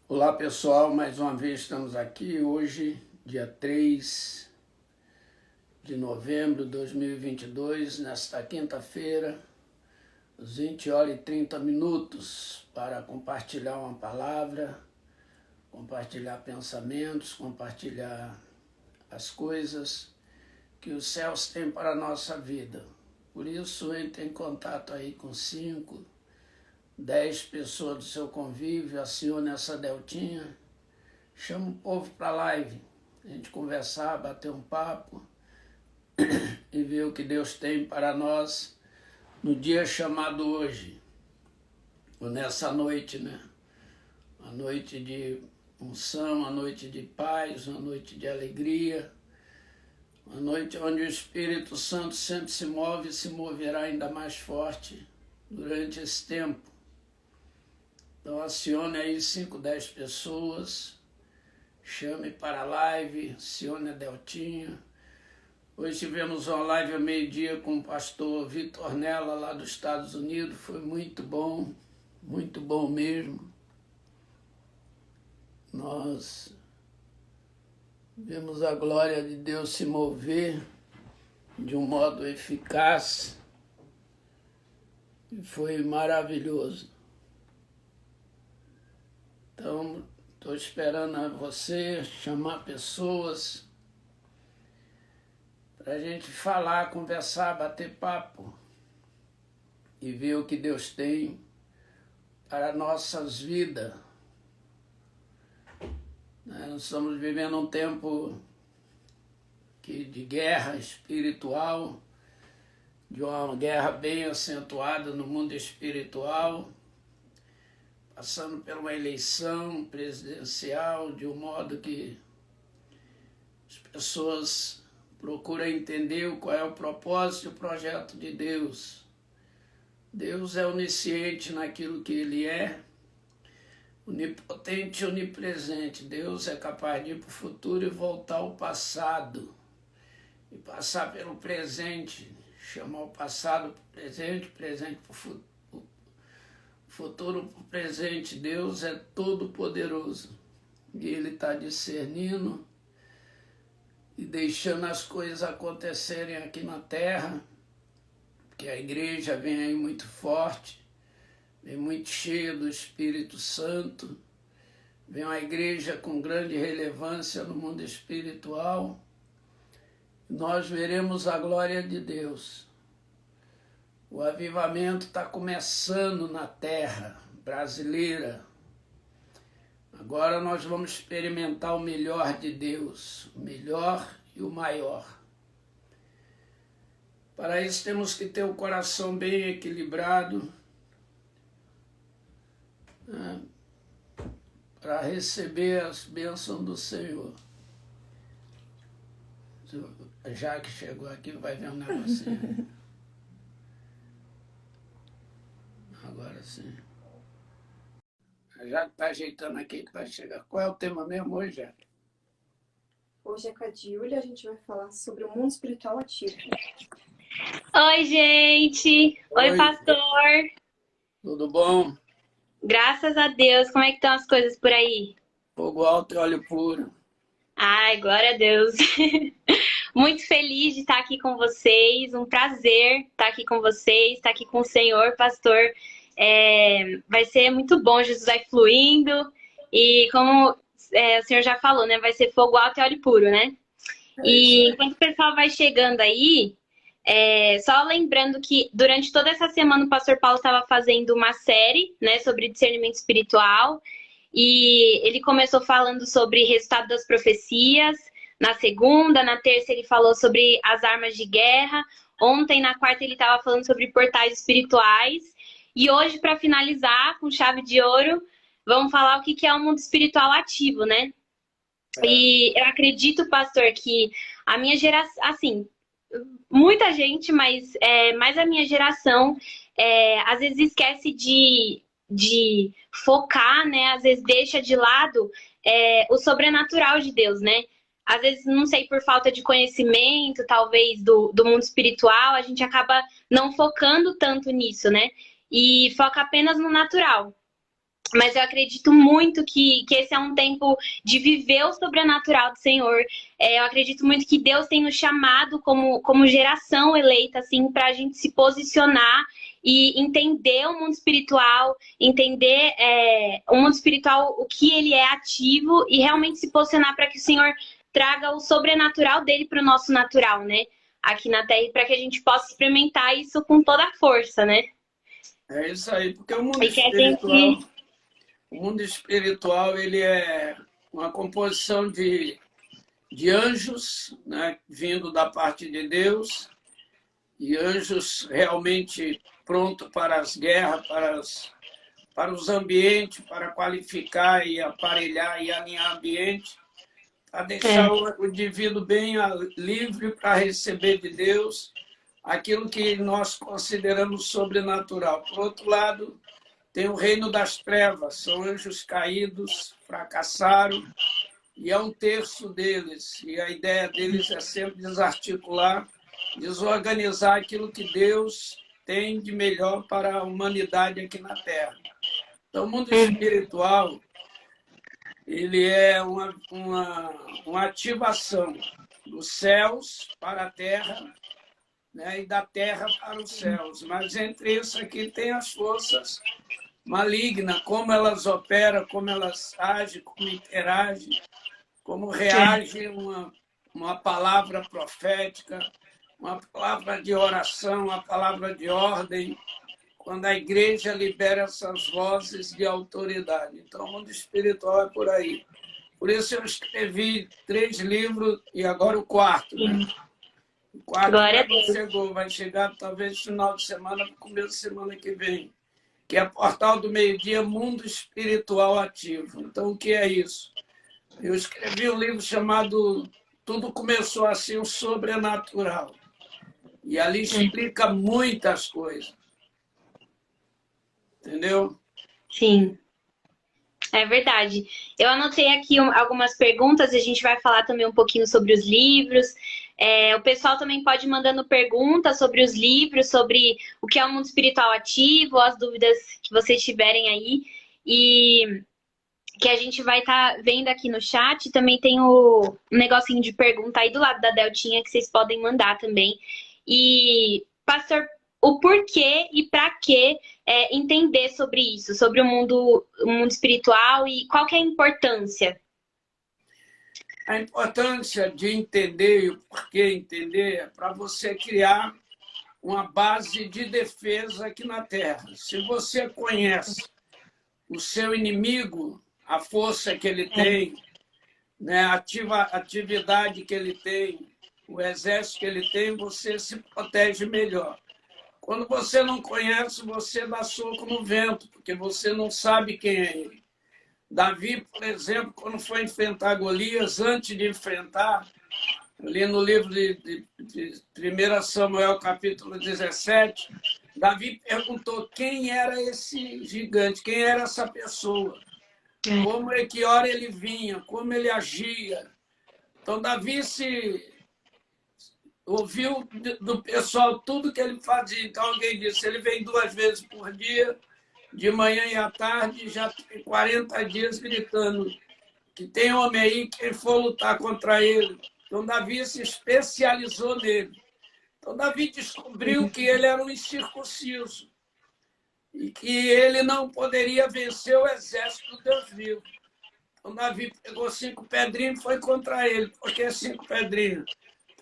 Olá pessoal, mais uma vez estamos aqui hoje, dia 3 de novembro de 2022, nesta quinta-feira, às 20 horas e 30 minutos, para compartilhar uma palavra, compartilhar pensamentos, compartilhar as coisas que os céus têm para a nossa vida. Por isso, entre em contato aí com 5, 10 pessoas do seu convívio, acione essa deltinha, chama o povo para a live, a gente conversar, bater um papo e ver o que Deus tem para nós no dia chamado hoje, ou nessa noite, né? Uma noite de unção, uma noite de paz, uma noite de alegria, uma noite onde o Espírito Santo sempre se move e se moverá ainda mais forte durante esse tempo. Então acione aí 5, 10 pessoas, chame para a live, acione a deltinha. Hoje tivemos uma live ao meio-dia com o pastor Vitor Nella, lá dos Estados Unidos, foi muito bom mesmo. Nós vemos a glória de Deus se mover de um modo eficaz e foi maravilhoso. Então, estou esperando a você chamar pessoas para a gente falar, conversar, bater papo e ver o que Deus tem para nossas vidas. Nós estamos vivendo um tempo de guerra espiritual, de uma guerra bem acentuada no mundo espiritual, passando por uma eleição presidencial, de um modo que as pessoas procuram entender qual é o propósito e o projeto de Deus. Deus é onisciente naquilo que Ele é, onipotente e onipresente. Deus é capaz de ir para o futuro e voltar ao passado, e passar pelo presente, chamar o passado para o presente para o futuro. Futuro para o presente. Deus é todo poderoso e Ele está discernindo e deixando as coisas acontecerem aqui na terra, porque a igreja vem aí muito forte, vem muito cheia do Espírito Santo, vem uma igreja com grande relevância no mundo espiritual. Nós veremos a glória de Deus. O avivamento está começando na terra brasileira. Agora nós vamos experimentar o melhor de Deus, o melhor e o maior. Para isso temos que ter o coração bem equilibrado, né, para receber as bênçãos do Senhor. Já que chegou aqui, vai ver um negocinho. Agora sim. Já está ajeitando aqui que vai chegar. Qual é o tema mesmo hoje, já? Hoje é com a Júlia, a gente vai falar sobre o mundo espiritual ativo. Oi, gente! Oi, pastor! Tudo bom? Graças a Deus, como é que estão as coisas por aí? Fogo alto e óleo puro. Ai, glória a Deus! Muito feliz de estar aqui com vocês, um prazer estar aqui com vocês, estar aqui com o Senhor, pastor. Vai ser muito bom, Jesus vai fluindo e como o Senhor já falou, né? Vai ser fogo alto e óleo puro, né? E enquanto o pessoal vai chegando aí, só lembrando que durante toda essa semana o pastor Paulo estava fazendo uma série, né, sobre discernimento espiritual, e ele começou falando sobre resultado das profecias. Na segunda, na terça ele falou sobre as armas de guerra, ontem na quarta ele estava falando sobre portais espirituais, e hoje, para finalizar com chave de ouro, vamos falar o que é o mundo espiritual ativo, né? E eu acredito, pastor, que a minha geração, assim, muita gente, mas mais a minha geração, às vezes esquece de focar, né? Às vezes deixa de lado o sobrenatural de Deus, né? Às vezes, não sei, por falta de conhecimento, talvez, do mundo espiritual, a gente acaba não focando tanto nisso, né? E foca apenas no natural. Mas eu acredito muito que esse é um tempo de viver o sobrenatural do Senhor. Eu acredito muito que Deus tem nos chamado como geração eleita, assim, para a gente se posicionar e entender o mundo espiritual, entender o mundo espiritual, o que ele é ativo e realmente se posicionar para que o Senhor traga o sobrenatural dele para o nosso natural, né? Aqui na Terra, para que a gente possa experimentar isso com toda a força, né? É isso aí, porque o mundo E que a espiritual, gente... ele é uma composição de anjos, né, vindo da parte de Deus, e anjos realmente prontos para as guerras, para os ambientes, para qualificar e aparelhar e alinhar ambiente, para deixar o indivíduo bem livre para receber de Deus aquilo que nós consideramos sobrenatural. Por outro lado, tem o reino das trevas, são anjos caídos, fracassaram, e é um terço deles. E a ideia deles é sempre desarticular, desorganizar aquilo que Deus tem de melhor para a humanidade aqui na Terra. Então, o mundo espiritual, ele é uma ativação dos céus para a Terra, né, e da Terra para os céus. Mas entre isso aqui tem as forças malignas, como elas operam, como elas agem, como interagem, como reage uma palavra profética, uma palavra de oração, uma palavra de ordem, quando a igreja libera essas vozes de autoridade. Então, o mundo espiritual é por aí. Por isso eu escrevi 3 livros e agora o 4, né? O 4 Glória a ainda não Deus. chegou, vai chegar talvez no final de semana, no começo da semana que vem, que é Portal do Meio-Dia, Mundo Espiritual Ativo. Então, o que é isso? Eu escrevi um livro chamado Tudo Começou Assim, o Sobrenatural. E ali explica muitas coisas. Entendeu? Sim, é verdade. Eu anotei aqui algumas perguntas, a gente vai falar também um pouquinho sobre os livros. O pessoal também pode ir mandando perguntas sobre os livros, sobre o que é o mundo espiritual ativo, as dúvidas que vocês tiverem aí. E que a gente vai estar vendo aqui no chat. Também tem um negocinho de pergunta aí do lado da Deltinha que vocês podem mandar também. E, pastor, o porquê e para que entender sobre isso, sobre o mundo espiritual e qual que é a importância? A importância de entender e o porquê entender é para você criar uma base de defesa aqui na Terra. Se você conhece o seu inimigo, a força que ele tem, né, a atividade que ele tem, o exército que ele tem, você se protege melhor. Quando você não conhece, você dá soco no vento, porque você não sabe quem é ele. Davi, por exemplo, quando foi enfrentar Golias, antes de enfrentar, ali no livro de 1 Samuel, capítulo 17, Davi perguntou quem era esse gigante, quem era essa pessoa, como é que hora ele vinha, como ele agia. Então, Davi ouviu do pessoal tudo que ele fazia. Então, alguém disse, ele vem 2 vezes por dia, de manhã e à tarde, já tem 40 dias gritando que tem homem aí, quem for lutar contra ele. Então, Davi se especializou nele. Então, Davi descobriu que ele era um incircunciso e que ele não poderia vencer o exército do Deus vivo. Então, Davi pegou 5 pedrinhas e foi contra ele. Por que 5 pedrinhas?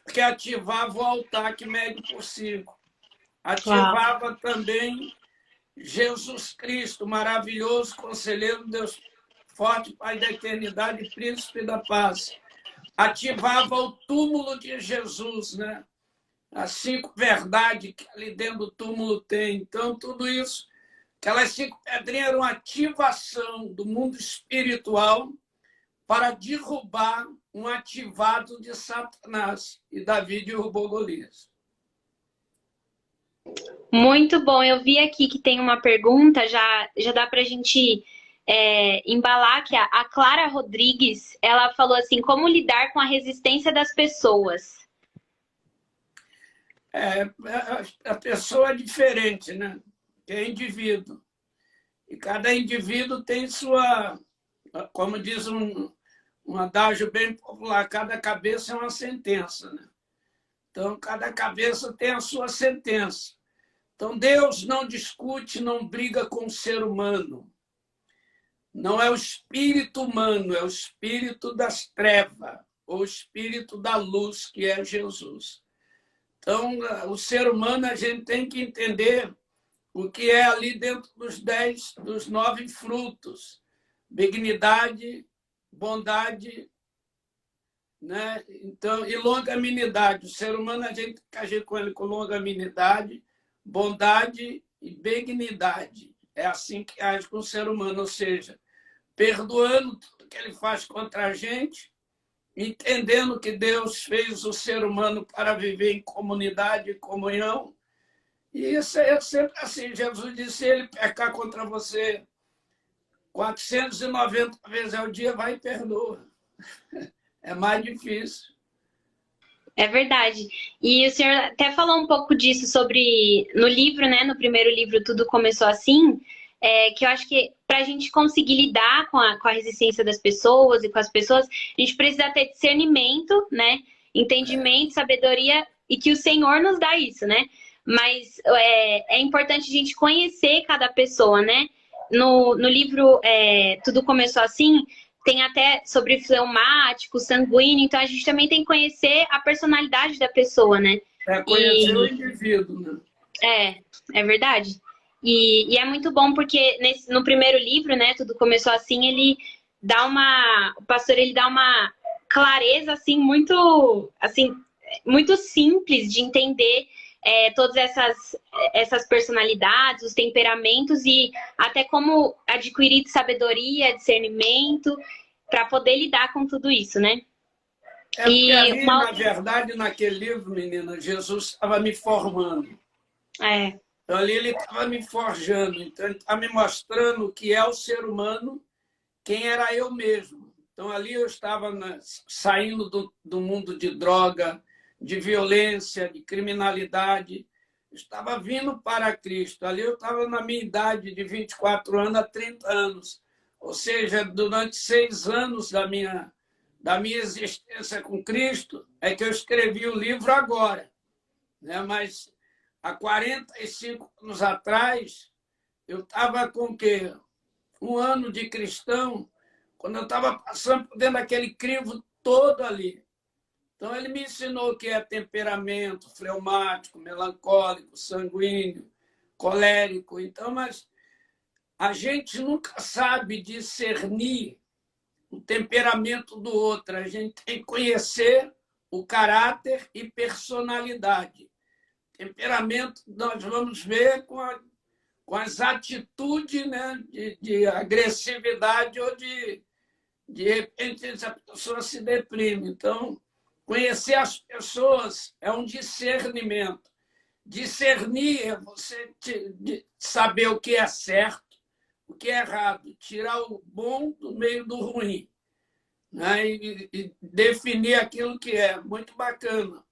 Porque ativava o altar que mede por 5. Ativava também Jesus Cristo, maravilhoso conselheiro, Deus forte, Pai da eternidade, príncipe da paz. Ativava o túmulo de Jesus, né? As 5 verdades que ali dentro do túmulo tem. Então, tudo isso, aquelas 5 pedrinhas eram ativação do mundo espiritual para derrubar um ativado de Satanás. E Davi derrubou Golias. Muito bom. Eu vi aqui que tem uma pergunta, já dá para a gente embalar, que a Clara Rodrigues, ela falou assim, como lidar com a resistência das pessoas? A pessoa é diferente, né? É indivíduo. E cada indivíduo tem sua, como diz um adágio bem popular, cada cabeça é uma sentença, né? Então, cada cabeça tem a sua sentença. Então, Deus não discute, não briga com o ser humano. Não é o espírito humano, é o espírito das trevas, ou o espírito da luz, que é Jesus. Então, o ser humano, a gente tem que entender o que é ali dentro dos 9 frutos. Benignidade, bondade, né? Então, e longanimidade. O ser humano, a gente agir com ele com longanimidade, bondade e benignidade. É assim que age com o ser humano, ou seja, perdoando tudo que ele faz contra a gente, entendendo que Deus fez o ser humano para viver em comunidade e comunhão. E isso é sempre assim. Jesus disse, se ele pecar contra você 490 vezes ao dia, vai e perdoa. É mais difícil. É verdade. E o senhor até falou um pouco disso sobre no livro, né? No primeiro livro, Tudo Começou Assim, que eu acho que para a gente conseguir lidar com a resistência das pessoas e com as pessoas, a gente precisa ter discernimento, né? Entendimento, sabedoria, e que o Senhor nos dá isso, né? Mas é importante a gente conhecer cada pessoa, né? No livro Tudo Começou Assim, tem até sobre fleumático, sanguíneo, então a gente também tem que conhecer a personalidade da pessoa, né? Conhecer o indivíduo, né? É verdade. E é muito bom porque no primeiro livro, né, Tudo Começou Assim, o pastor ele dá uma clareza assim muito simples de entender todas essas personalidades, os temperamentos e até como adquirir sabedoria, discernimento para poder lidar com tudo isso, né? Porque ali, na verdade, naquele livro, menina, Jesus estava me formando. Então, ali ele estava me forjando. Então, ele estava me mostrando o que é o ser humano, quem era eu mesmo. Então, ali eu estava saindo do mundo de droga, de violência, de criminalidade. Estava vindo para Cristo. Ali eu estava na minha idade de 24 anos a 30 anos. Ou seja, durante 6 anos da minha existência com Cristo, é que eu escrevi o livro agora. Né? Mas há 45 anos atrás, eu estava com o quê? 1 ano de cristão, quando eu estava passando por dentro daquele crivo todo ali. Então, ele me ensinou o que é temperamento, fleumático, melancólico, sanguíneo, colérico. Então, mas a gente nunca sabe discernir o temperamento do outro. A gente tem que conhecer o caráter e personalidade. Temperamento nós vamos ver com as atitudes, né, de agressividade ou de repente a pessoa se deprime. Então, conhecer as pessoas é um discernimento. Discernir é você saber o que é certo, o que é errado, tirar o bom do meio do ruim, né? E definir aquilo que é. Muito bacana.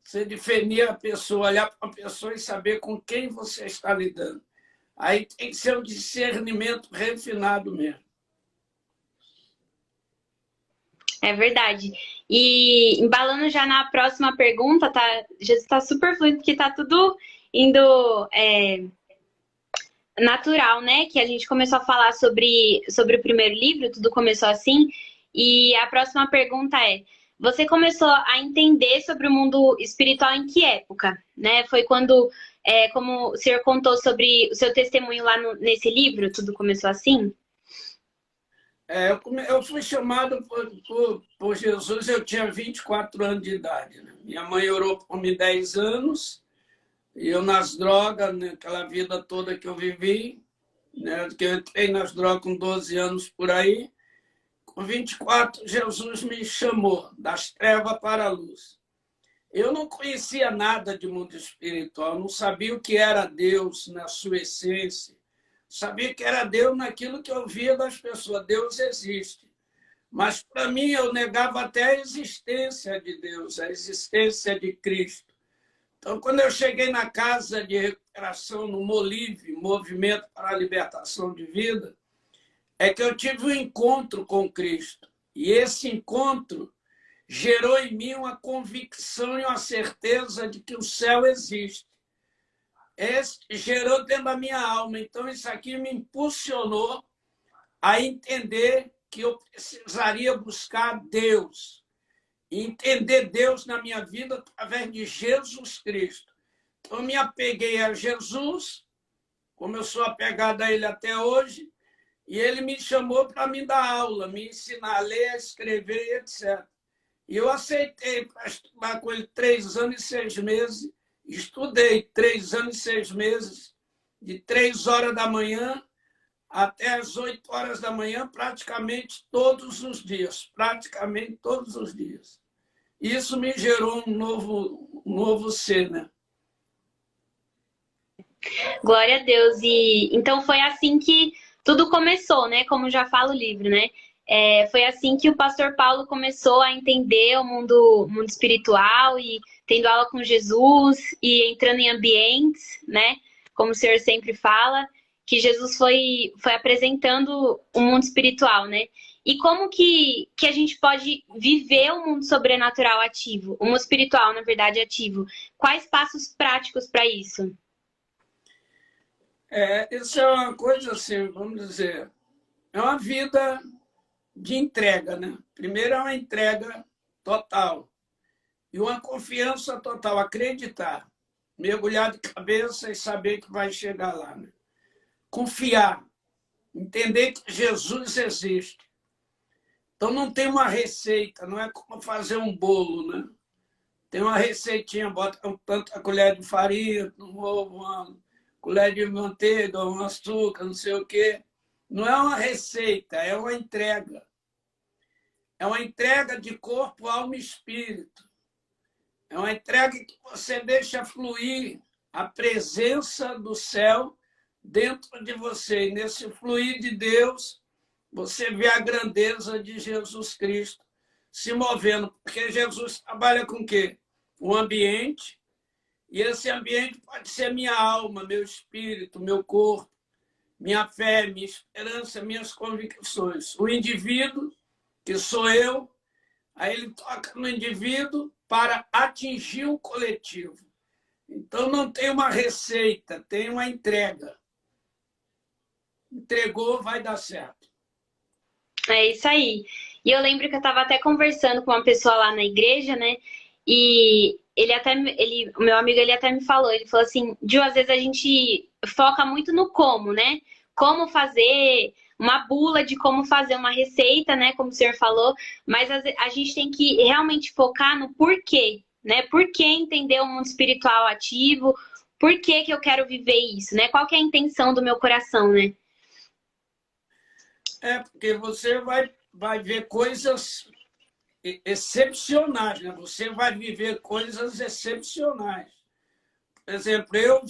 Você definir a pessoa, olhar para a pessoa e saber com quem você está lidando. Aí tem que ser um discernimento refinado mesmo. É verdade. E embalando já na próxima pergunta, já está super fluido, porque está tudo indo natural, né? Que a gente começou a falar sobre o primeiro livro, Tudo Começou Assim. E a próxima pergunta é: você começou a entender sobre o mundo espiritual em que época? Né? Foi quando, como o senhor contou sobre o seu testemunho lá nesse livro, Tudo Começou Assim? Eu fui chamado por Jesus, eu tinha 24 anos de idade. Né? Minha mãe orou por mim 10 anos, e eu nas drogas, naquela vida toda que eu vivi, né? Que eu entrei nas drogas com 12 anos por aí. Com 24, Jesus me chamou das trevas para a luz. Eu não conhecia nada de mundo espiritual, não sabia o que era Deus na sua essência. Sabia que era Deus naquilo que eu via das pessoas. Deus existe. Mas, para mim, eu negava até a existência de Deus, a existência de Cristo. Então, quando eu cheguei na casa de operação no MOLIVE, Movimento para a Libertação de Vida, é que eu tive um encontro com Cristo. E esse encontro gerou em mim uma convicção e uma certeza de que o céu existe. Gerou dentro da minha alma. Então, isso aqui me impulsionou a entender que eu precisaria buscar Deus. E entender Deus na minha vida através de Jesus Cristo. Então, eu me apeguei a Jesus, como eu sou apegado a Ele até hoje, e Ele me chamou para me dar aula, me ensinar a ler, a escrever, etc. E eu aceitei para estudar com Ele 3 anos e 6 meses. Estudei 3 anos e 6 meses, de 3 horas da manhã até as 8 horas da manhã, praticamente todos os dias. Praticamente todos os dias. Isso me gerou um novo ser, né? Glória a Deus. E então foi assim que tudo começou, né? Como já fala o livro, né? Foi assim que o pastor Paulo começou a entender o mundo espiritual e tendo aula com Jesus e entrando em ambientes, né? Como o senhor sempre fala, que Jesus foi apresentando o mundo espiritual, né? E como que a gente pode viver o mundo sobrenatural ativo, o mundo espiritual, na verdade, ativo? Quais passos práticos para isso? Isso é uma coisa assim, vamos dizer, é uma vida de entrega, né? Primeiro é uma entrega total e uma confiança total, acreditar, mergulhar de cabeça e saber que vai chegar lá, né? Confiar, entender que Jesus existe. Então não tem uma receita, não é como fazer um bolo, né? Tem uma receitinha, bota tanta colher de farinha, um ovo, uma colher de manteiga, um açúcar, não sei o quê. Não é uma receita, é uma entrega. É uma entrega de corpo, alma e espírito. É uma entrega que você deixa fluir a presença do céu dentro de você. E nesse fluir de Deus, você vê a grandeza de Jesus Cristo se movendo. Porque Jesus trabalha com o quê? O ambiente. E esse ambiente pode ser minha alma, meu espírito, meu corpo, minha fé, minha esperança, minhas convicções. O indivíduo, que sou eu, aí ele toca no indivíduo para atingir o coletivo. Então não tem uma receita, tem uma entrega. Entregou, vai dar certo. É isso aí. E eu lembro que eu estava até conversando com uma pessoa lá na igreja, né? E o meu amigo, ele até me falou, ele falou assim, Gil, às vezes a gente foca muito no como, né? Como fazer uma bula de como fazer uma receita, né? Como o senhor falou, mas a gente tem que realmente focar no porquê, né? Por que entender o mundo espiritual ativo? Por que que eu quero viver isso, né? Qual que é a intenção do meu coração, né? Porque você vai ver coisas excepcionais, né? Você vai viver coisas excepcionais. Por exemplo, eu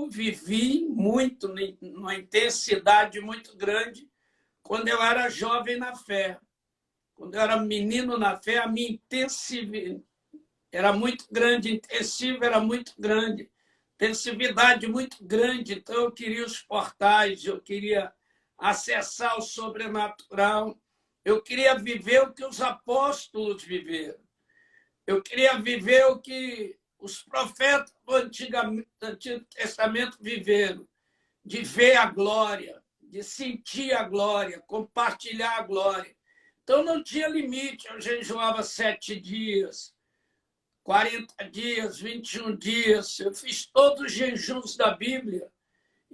vivi muito, numa intensidade muito grande, quando eu era jovem na fé. Quando eu era menino na fé, a minha intensividade era muito grande, intensiva era muito grande, intensividade muito grande. Então, eu queria os portais, eu queria acessar o sobrenatural, eu queria viver o que os apóstolos viveram. Eu queria viver o que os profetas do Antigo Testamento viveram, de ver a glória, de sentir a glória, compartilhar a glória. Então não tinha limite, eu jejuava 7 dias, 40 dias, 21 dias, eu fiz todos os jejuns da Bíblia.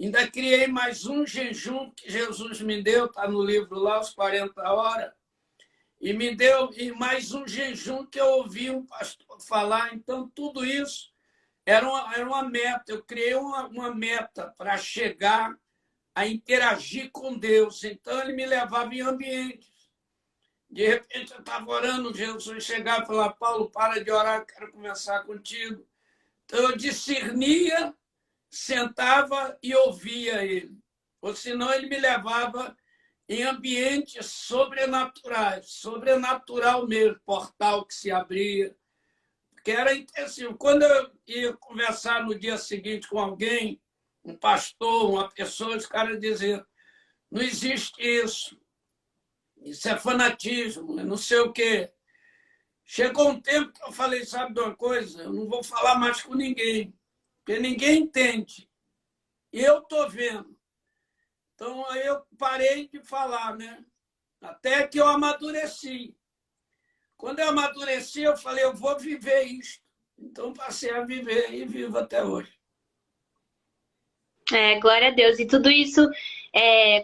Ainda criei mais um jejum que Jesus me deu, está no livro lá, os 40 horas. E me deu mais um jejum que eu ouvi um pastor falar. Então, tudo isso era uma meta. Eu criei uma meta para chegar a interagir com Deus. Então, ele me levava em ambientes. De repente, eu estava orando, Jesus chegava e falava, Paulo, para de orar, eu quero conversar contigo. Então, eu discernia, sentava e ouvia ele. Ou senão, ele me levava em ambientes sobrenaturais, sobrenatural mesmo, portal que se abria, que era intensivo. Quando eu ia conversar no dia seguinte com alguém, um pastor, uma pessoa, os caras diziam, não existe isso. Isso é fanatismo, é não sei o quê. Chegou um tempo que eu falei, sabe de uma coisa? Eu não vou falar mais com ninguém, porque ninguém entende. E eu estou vendo. Então, aí eu parei de falar, né? Até que eu amadureci. Quando eu amadureci, eu falei, eu vou viver isso. Então, passei a viver e vivo até hoje. Glória a Deus. E tudo isso,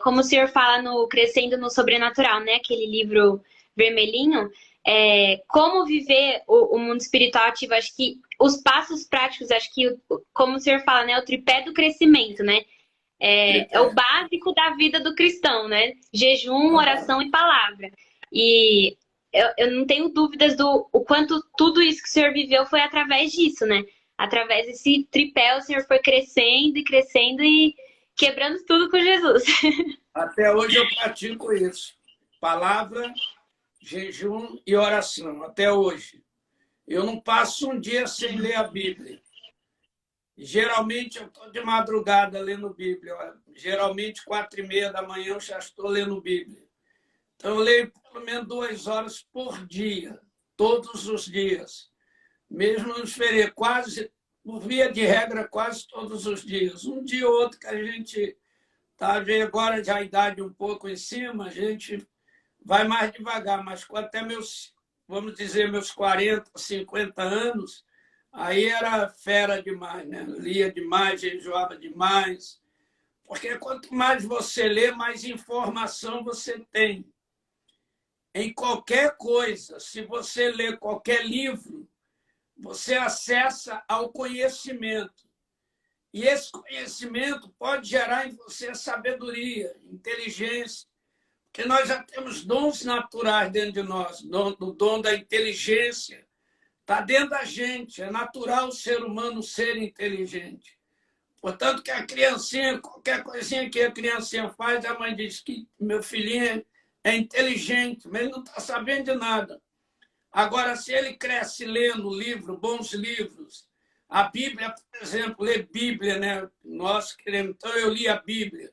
como o senhor fala no Crescendo no Sobrenatural, né? Aquele livro vermelhinho. Como viver o mundo espiritual ativo. Acho que os passos práticos, acho que, como o senhor fala, né? O tripé do crescimento, né? É o básico da vida do cristão, né? Jejum, oração e palavra. E eu não tenho dúvidas do o quanto tudo isso que o senhor viveu foi através disso, né? Através desse tripé, o senhor foi crescendo e crescendo e quebrando tudo com Jesus. Até hoje eu pratico isso. Palavra, jejum e oração. Até hoje. Eu não passo um dia sem ler a Bíblia. Geralmente eu estou de madrugada lendo Bíblia. Geralmente 4h30 da manhã eu já estou lendo Bíblia. Então eu leio pelo menos 2 horas por dia, todos os dias. Mesmo nos feriados, quase, por via de regra, quase todos os dias. Um dia ou outro que a gente está agora já a idade um pouco em cima, a gente vai mais devagar, mas até meus, vamos dizer, meus 40, 50 anos, aí era fera demais, né? Lia demais, jejuava demais. Porque quanto mais você lê, mais informação você tem. Em qualquer coisa, se você lê qualquer livro, você acessa ao conhecimento. E esse conhecimento pode gerar em você sabedoria, inteligência, porque nós já temos dons naturais dentro de nós. O dom da inteligência está dentro da gente. É natural o ser humano ser inteligente. Portanto, que a criancinha, qualquer coisinha que a criancinha faz, a mãe diz que meu filhinho é inteligente, mas ele não está sabendo de nada. Agora, se ele cresce lendo livro, bons livros, a Bíblia, por exemplo, ler Bíblia, né? Nós queremos. Então, eu li a Bíblia.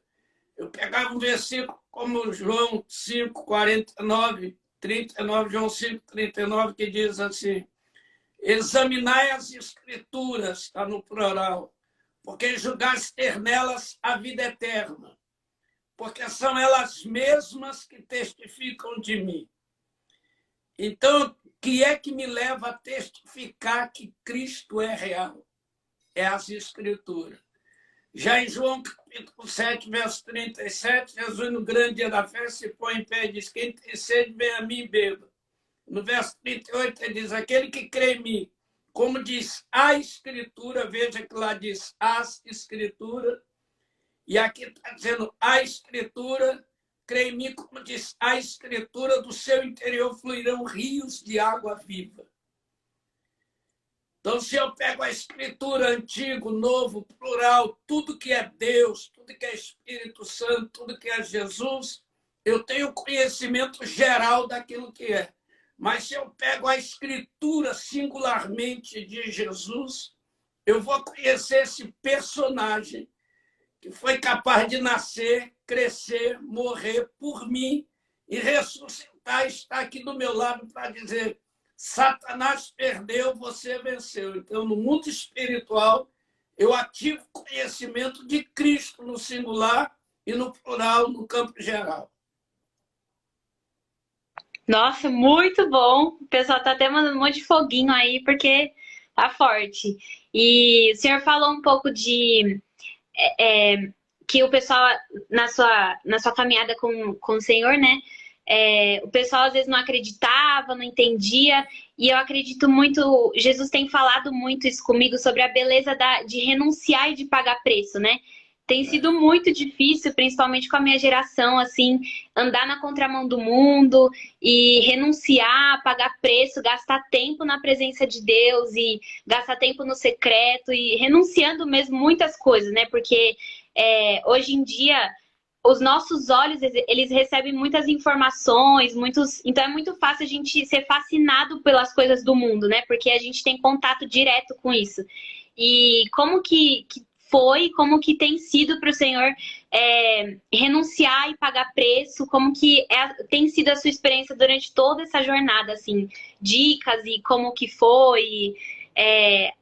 Eu pegava um versículo como João 5:49, 39, João 5:39, que diz assim: examinai as Escrituras, está no plural, porque julgaste ter nelas a vida eterna, porque são elas mesmas que testificam de mim. Então, o que é que me leva a testificar que Cristo é real? É as Escrituras. Já em João capítulo 7, verso 37, Jesus, no grande dia da festa, se põe em pé e diz: quem tem sede, vem a mim e beba. No verso 38, ele diz: aquele que crê em mim, como diz a Escritura, veja que lá diz as Escrituras, e aqui está dizendo a Escritura, crê em mim, como diz a Escritura, do seu interior fluirão rios de água viva. Então, se eu pego a Escritura, antigo, novo, plural, tudo que é Deus, tudo que é Espírito Santo, tudo que é Jesus, eu tenho conhecimento geral daquilo que é. Mas se eu pego a Escritura singularmente de Jesus, eu vou conhecer esse personagem que foi capaz de nascer, crescer, morrer por mim e ressuscitar, está aqui do meu lado para dizer: Satanás perdeu, você venceu. Então, no mundo espiritual, eu ativo conhecimento de Cristo no singular e no plural, no campo geral. Nossa, muito bom. O pessoal tá até mandando um monte de foguinho aí, porque tá forte. E o senhor falou um pouco de que o pessoal, na sua caminhada com o Senhor, né? O pessoal às vezes não acreditava, não entendia. E eu acredito muito, Jesus tem falado muito isso comigo sobre a beleza de renunciar e de pagar preço, né? Tem sido muito difícil, principalmente com a minha geração, assim, andar na contramão do mundo e renunciar, pagar preço, gastar tempo na presença de Deus e gastar tempo no secreto e renunciando mesmo muitas coisas, né? Porque hoje em dia os nossos olhos, eles recebem muitas informações, então é muito fácil a gente ser fascinado pelas coisas do mundo, né? Porque a gente tem contato direto com isso. E como que foi, como que tem sido para o Senhor renunciar e pagar preço, como que tem sido a sua experiência durante toda essa jornada, assim, dicas e como que foi,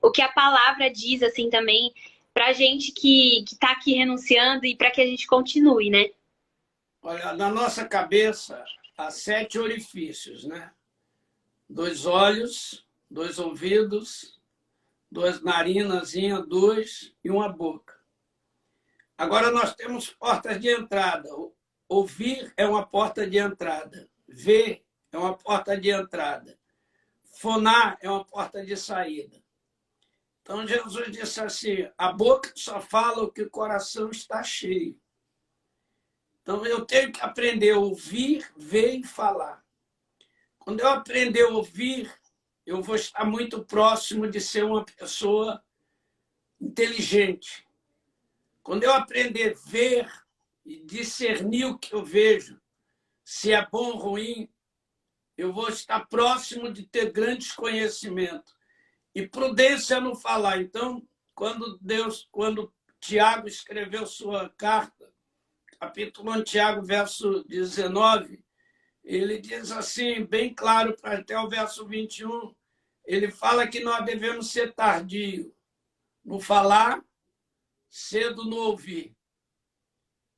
o que a palavra diz, assim, também, pra gente que tá aqui renunciando e para que a gente continue, né? Olha, na nossa cabeça há 7 orifícios, né? 2 olhos, 2 ouvidos, 2 narinazinhas, 2 e uma boca. Agora nós temos portas de entrada. Ouvir é uma porta de entrada. Ver é uma porta de entrada. Fonar é uma porta de saída. Então Jesus disse assim, a boca só fala o que o coração está cheio. Então eu tenho que aprender a ouvir, ver e falar. Quando eu aprender a ouvir, eu vou estar muito próximo de ser uma pessoa inteligente. Quando eu aprender a ver e discernir o que eu vejo, se é bom ou ruim, eu vou estar próximo de ter grandes conhecimentos. E prudência no falar. Então, quando Tiago escreveu sua carta, capítulo 1, Tiago, verso 19, ele diz assim, bem claro, até o verso 21, ele fala que nós devemos ser tardios no falar, cedo no ouvir.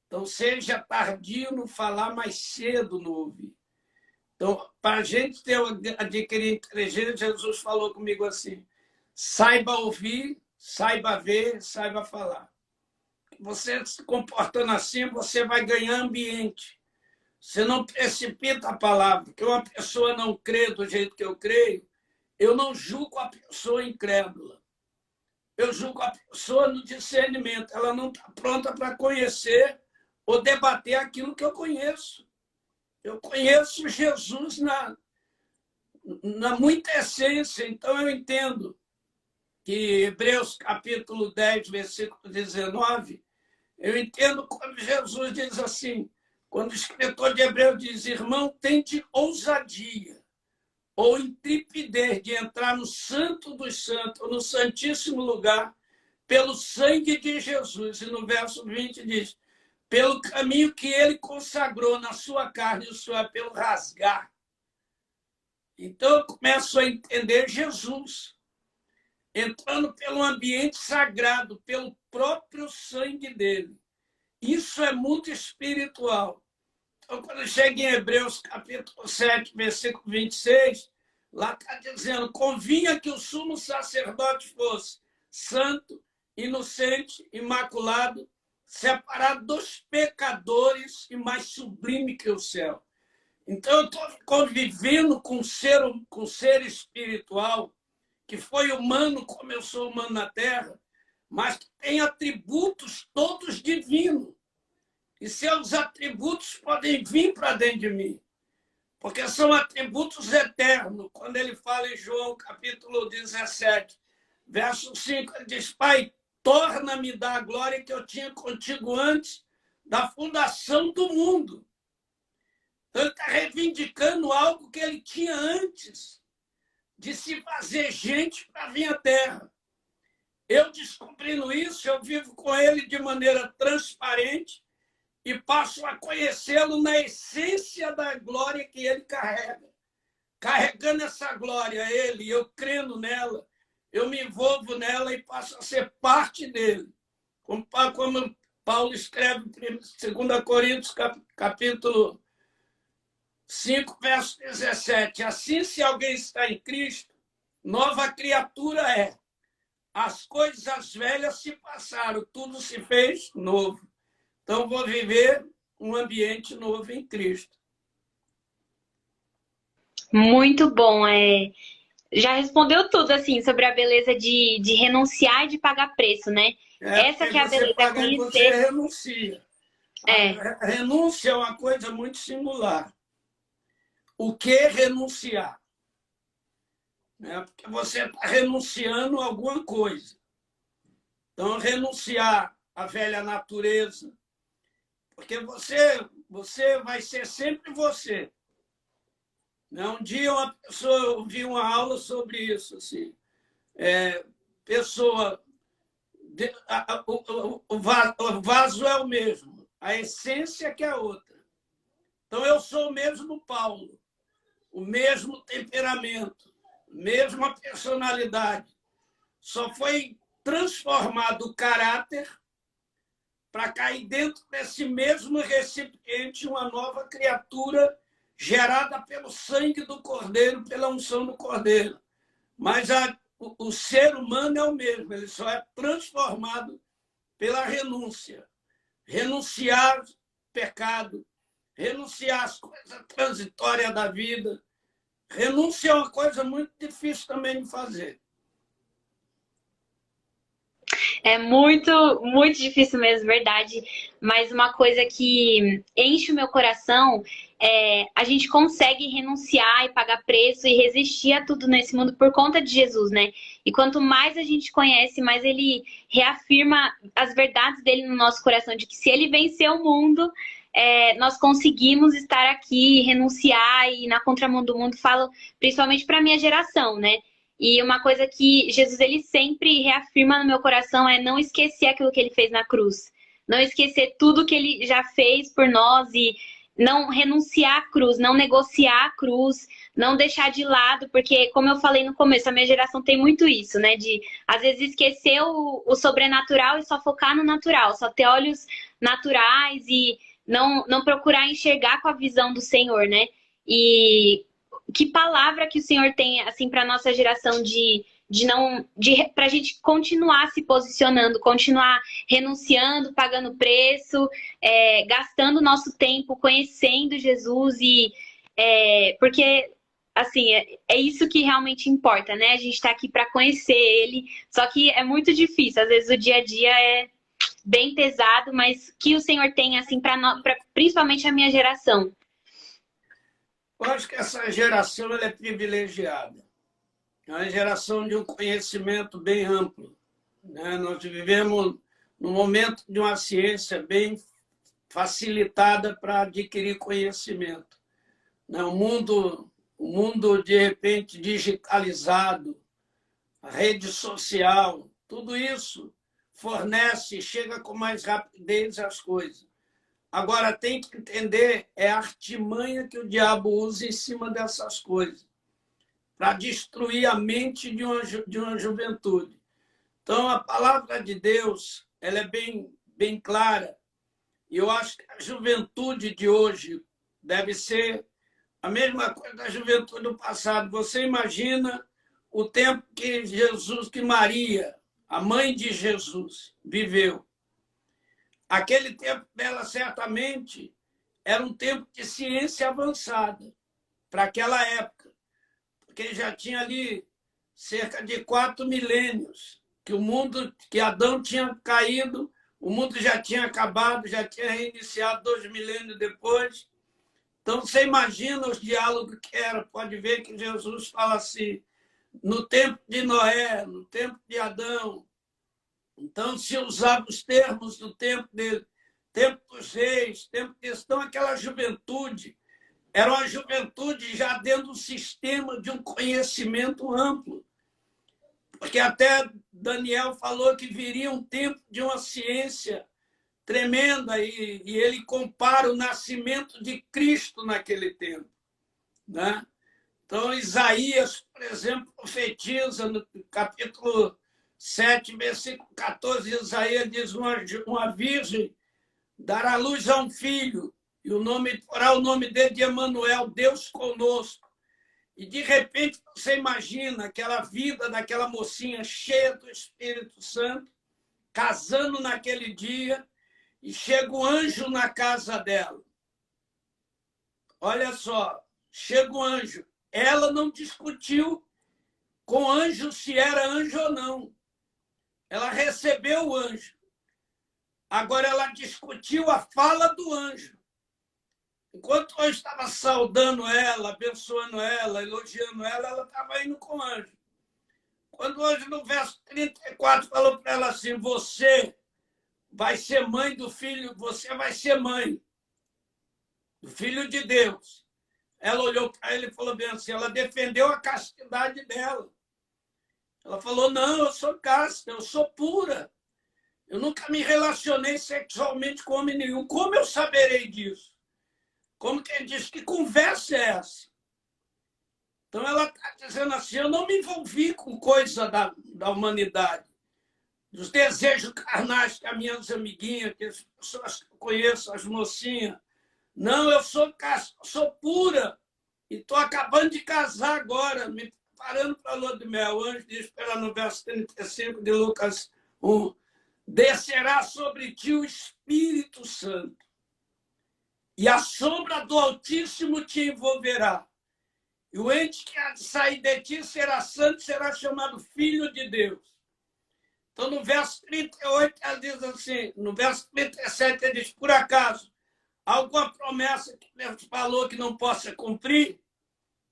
Então, seja tardio no falar, mas cedo no ouvir. Então, para a gente adquirir inteligência, Jesus falou comigo assim, saiba ouvir, saiba ver, saiba falar. Você se comportando assim, você vai ganhar ambiente. Você não precipita a palavra, porque uma pessoa não crê do jeito que eu creio, eu não julgo a pessoa incrédula. Eu julgo a pessoa no discernimento. Ela não está pronta para conhecer ou debater aquilo que eu conheço. Eu conheço Jesus na muita essência, então eu entendo que Hebreus capítulo 10, versículo 19, eu entendo quando Jesus diz assim, quando o escritor de Hebreus diz, irmão, tente ousadia ou intrepidez de entrar no Santo dos Santos, ou no Santíssimo Lugar, pelo sangue de Jesus. E no verso 20 diz, pelo caminho que ele consagrou na sua carne, isso é, pelo rasgar. Então eu começo a entender Jesus, entrando pelo ambiente sagrado, pelo próprio sangue dele. Isso é muito espiritual. Então, quando chega em Hebreus capítulo 7, versículo 26, lá está dizendo, convinha que o sumo sacerdote fosse santo, inocente, imaculado, separado dos pecadores e mais sublime que o céu. Então, eu estou convivendo com ser espiritual, que foi humano como eu sou humano na Terra, mas que tem atributos todos divinos. E seus atributos podem vir para dentro de mim, porque são atributos eternos. Quando ele fala em João, capítulo 17, verso 5, ele diz, Pai, torna-me da glória que eu tinha contigo antes da fundação do mundo. Então, ele está reivindicando algo que ele tinha antes de se fazer gente para vir à Terra. Eu descobrindo isso, eu vivo com ele de maneira transparente e passo a conhecê-lo na essência da glória que ele carrega. Carregando essa glória, ele, eu crendo nela, eu me envolvo nela e passo a ser parte dele. Como Paulo escreve em 2 Coríntios, capítulo 5, verso 17. Assim, se alguém está em Cristo, nova criatura é. As coisas velhas se passaram, tudo se fez novo. Então, vou viver um ambiente novo em Cristo. Muito bom. Já respondeu tudo, assim, sobre a beleza de renunciar e de pagar preço, né? Essa que é a beleza, conhecer. Você renuncia. A renúncia é uma coisa muito singular. O que renunciar? Porque você está renunciando a alguma coisa. Então, renunciar à velha natureza, porque você vai ser sempre você. Um dia eu vi uma aula sobre isso. Assim, pessoa o vaso é o mesmo, a essência que é outra. Então, eu sou o mesmo Paulo, o mesmo temperamento, mesma personalidade. Só foi transformado o caráter para cair dentro desse mesmo recipiente uma nova criatura gerada pelo sangue do Cordeiro, pela unção do Cordeiro. Mas o ser humano é o mesmo, ele só é transformado pela renúncia. Renunciar ao pecado, renunciar às coisas transitórias da vida. Renúncia é uma coisa muito difícil também de fazer. É muito, muito difícil mesmo, verdade. Mas uma coisa que enche o meu coração é a gente consegue renunciar e pagar preço e resistir a tudo nesse mundo por conta de Jesus, né? E quanto mais a gente conhece, mais ele reafirma as verdades dele no nosso coração, de que se ele venceu o mundo, nós conseguimos estar aqui, renunciar e ir na contramão do mundo. Falo principalmente para a minha geração, né? E uma coisa que Jesus ele sempre reafirma no meu coração é não esquecer aquilo que ele fez na cruz. Não esquecer tudo que ele já fez por nós e não renunciar à cruz, não negociar a cruz, não deixar de lado, porque, como eu falei no começo, a minha geração tem muito isso, né? De, às vezes, esquecer o sobrenatural e só focar no natural, só ter olhos naturais e não procurar enxergar com a visão do Senhor, né? E que palavra que o Senhor tem assim para nossa geração para a gente continuar se posicionando, continuar renunciando, pagando preço, gastando nosso tempo conhecendo Jesus porque assim é isso que realmente importa, né? A gente está aqui para conhecer Ele, só que é muito difícil. Às vezes o dia a dia é bem pesado, mas que o Senhor tem assim para principalmente a minha geração. Eu acho que essa geração ela é privilegiada. É uma geração de um conhecimento bem amplo, né? Nós vivemos num momento de uma ciência bem facilitada para adquirir conhecimento, né? O mundo, de repente, digitalizado, a rede social, tudo isso fornece, chega com mais rapidez as coisas. Agora, tem que entender a artimanha que o diabo usa em cima dessas coisas, para destruir a mente de uma juventude. Então, a palavra de Deus ela é bem clara. E eu acho que a juventude de hoje deve ser a mesma coisa da juventude do passado. Você imagina o tempo que Maria, a mãe de Jesus, viveu. Aquele tempo dela, certamente, era um tempo de ciência avançada para aquela época, porque já tinha ali cerca de 4 milênios que Adão tinha caído, o mundo já tinha acabado, já tinha reiniciado 2 milênios depois. Então, você imagina os diálogos que era. Pode ver que Jesus fala assim, no tempo de Noé, no tempo de Adão. Então, se usava os termos do tempo dele, tempo dos reis, tempo disso. Então, aquela juventude era uma juventude já dentro do sistema de um conhecimento amplo. Porque até Daniel falou que viria um tempo de uma ciência tremenda e ele compara o nascimento de Cristo naquele tempo, né? Então, Isaías, por exemplo, profetiza no capítulo 7, versículo 14, Isaías diz, uma virgem dará à luz a um filho, e porá o nome dele de Emanuel, Deus conosco. E, de repente, você imagina aquela vida daquela mocinha cheia do Espírito Santo, casando naquele dia, e chega o anjo na casa dela. Olha só, chega o anjo. Ela não discutiu com o anjo se era anjo ou não. Ela recebeu o anjo. Agora ela discutiu a fala do anjo. Enquanto o anjo estava saudando ela, abençoando ela, elogiando ela, ela estava indo com o anjo. Quando o anjo, no verso 34, falou para ela assim, você vai ser mãe do filho, você vai ser mãe do Filho de Deus. Ela olhou para ele e falou bem assim, ela defendeu a castidade dela. Ela falou, não, eu sou casta, eu sou pura. Eu nunca me relacionei sexualmente com homem nenhum. Como eu saberei disso? Como quem diz, que conversa é essa? Então ela está dizendo assim, eu não me envolvi com coisa da humanidade. Dos desejos carnais que as minhas amiguinhas, que as pessoas que eu conheço, as mocinhas. Não, eu sou pura. E estou acabando de casar agora, me preparando para a lua de mel. O anjo diz para no verso 35 de Lucas 1, descerá sobre ti o Espírito Santo, e a sombra do Altíssimo te envolverá. E o ente que há de sair de ti será santo, será chamado Filho de Deus. Então, no verso 38, ela diz assim, no verso 37, ele diz, por acaso, alguma promessa que Deus falou que não possa cumprir?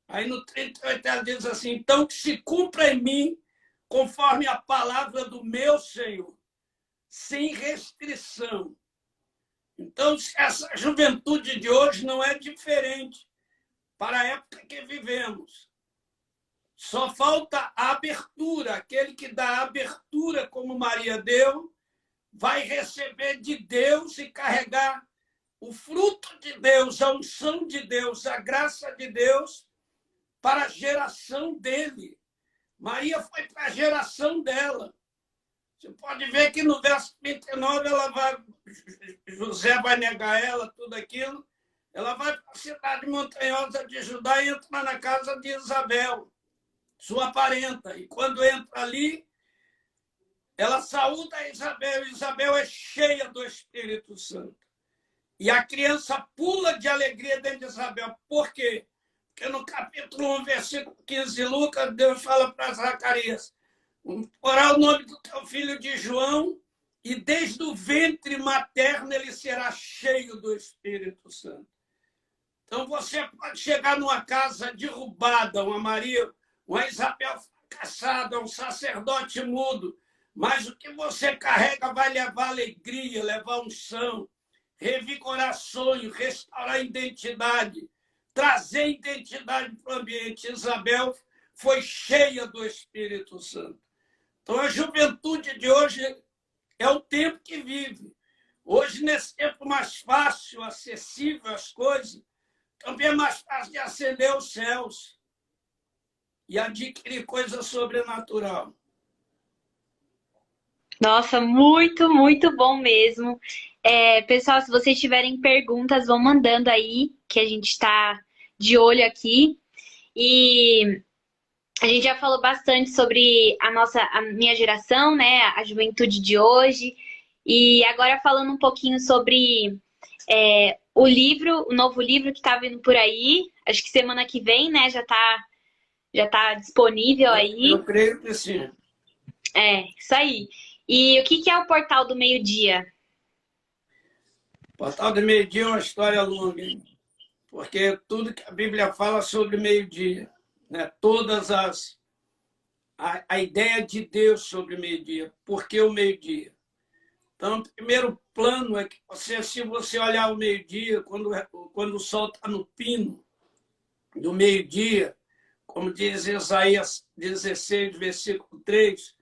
Aí no 38 ela diz assim, então que se cumpra em mim, conforme a palavra do meu Senhor, sem restrição. Então, essa juventude de hoje não é diferente para a época que vivemos. Só falta a abertura. Aquele que dá abertura, como Maria deu, vai receber de Deus e carregar o fruto de Deus, a unção de Deus, a graça de Deus para a geração dele. Maria foi para a geração dela. Você pode ver que no verso 29 José vai negar ela, tudo aquilo. Ela vai para a cidade montanhosa de Judá e entra na casa de Isabel, sua parenta. E quando entra ali, ela saúda Isabel. Isabel é cheia do Espírito Santo. E a criança pula de alegria dentro de Isabel. Por quê? Porque no capítulo 1, versículo 15 de Lucas, Deus fala para Zacarias, porá o nome do teu filho de João, e desde o ventre materno ele será cheio do Espírito Santo. Então você pode chegar numa casa derrubada, uma Maria, uma Isabel fracassada, um sacerdote mudo, mas o que você carrega vai levar alegria, levar unção, revigorar sonho, restaurar identidade, trazer identidade para o ambiente. Isabel foi cheia do Espírito Santo. Então, a juventude de hoje é o tempo que vive. Hoje, nesse tempo mais fácil, acessível às coisas, também é mais fácil de acender os céus e adquirir coisa sobrenatural. Nossa, muito, muito bom mesmo. Pessoal, se vocês tiverem perguntas, vão mandando aí, que a gente está de olho aqui. E a gente já falou bastante sobre a minha geração, né? A juventude de hoje. E agora falando um pouquinho sobre o novo livro que está vindo por aí. Acho que semana que vem, né? Já tá disponível aí. Eu creio que sim. Isso aí. E o que é o Portal do Meio-Dia? O Portal do Meio-Dia é uma história longa, hein? Porque tudo que a Bíblia fala sobre meio-dia, né? A ideia de Deus sobre meio-dia. Por que o meio-dia? Então, o primeiro plano é que se você olhar o meio-dia, quando o sol está no pino do meio-dia, como diz Isaías 16, versículo 3,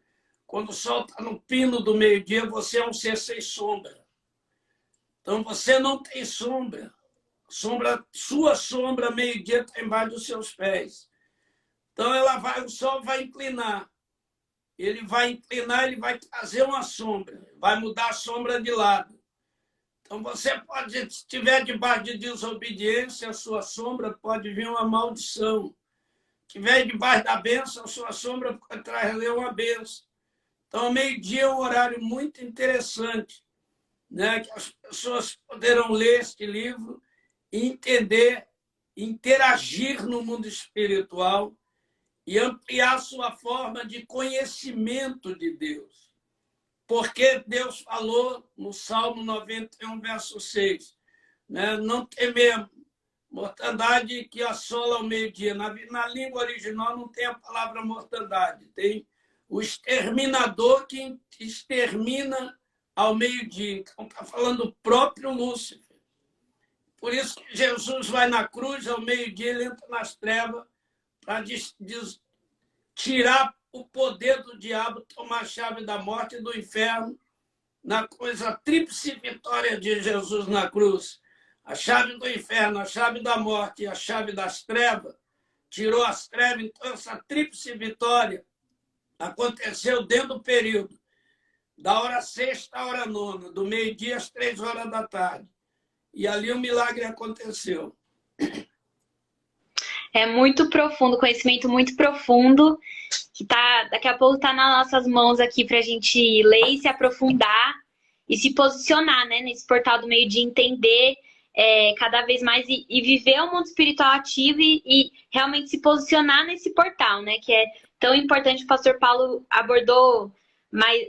quando o sol está no pino do meio-dia, você é um ser sem sombra. Então, você não tem sombra. Sua sombra, meio-dia, está embaixo dos seus pés. Então, o sol vai inclinar. Ele vai inclinar, ele vai trazer uma sombra. Vai mudar a sombra de lado. Então, você pode, se estiver debaixo de desobediência, a sua sombra pode vir uma maldição. Se estiver debaixo da bênção, a sua sombra pode trazer uma bênção. Então, meio-dia é um horário muito interessante, né? Que as pessoas poderão ler este livro e entender, interagir no mundo espiritual e ampliar sua forma de conhecimento de Deus. Porque Deus falou no Salmo 91, verso 6, né? Não tememos mortandade que assola ao meio-dia. Na língua original não tem a palavra mortandade, tem o exterminador que extermina ao meio-dia. Então, está falando o próprio Lúcifer. Por isso que Jesus vai na cruz, ao meio-dia, ele entra nas trevas para tirar o poder do diabo, tomar a chave da morte e do inferno na coisa tríplice vitória de Jesus na cruz. A chave do inferno, a chave da morte e a chave das trevas, tirou as trevas. Então, essa tríplice vitória aconteceu dentro do período da hora sexta à hora nona, do meio-dia às 3 horas da tarde. E ali o milagre aconteceu. É muito profundo, conhecimento muito profundo, que tá, daqui a pouco tá nas nossas mãos aqui pra gente ler e se aprofundar e se posicionar, né, nesse portal do meio-dia, entender cada vez mais e viver o mundo espiritual ativo e realmente se posicionar nesse portal, né, que é tão importante. O pastor Paulo abordou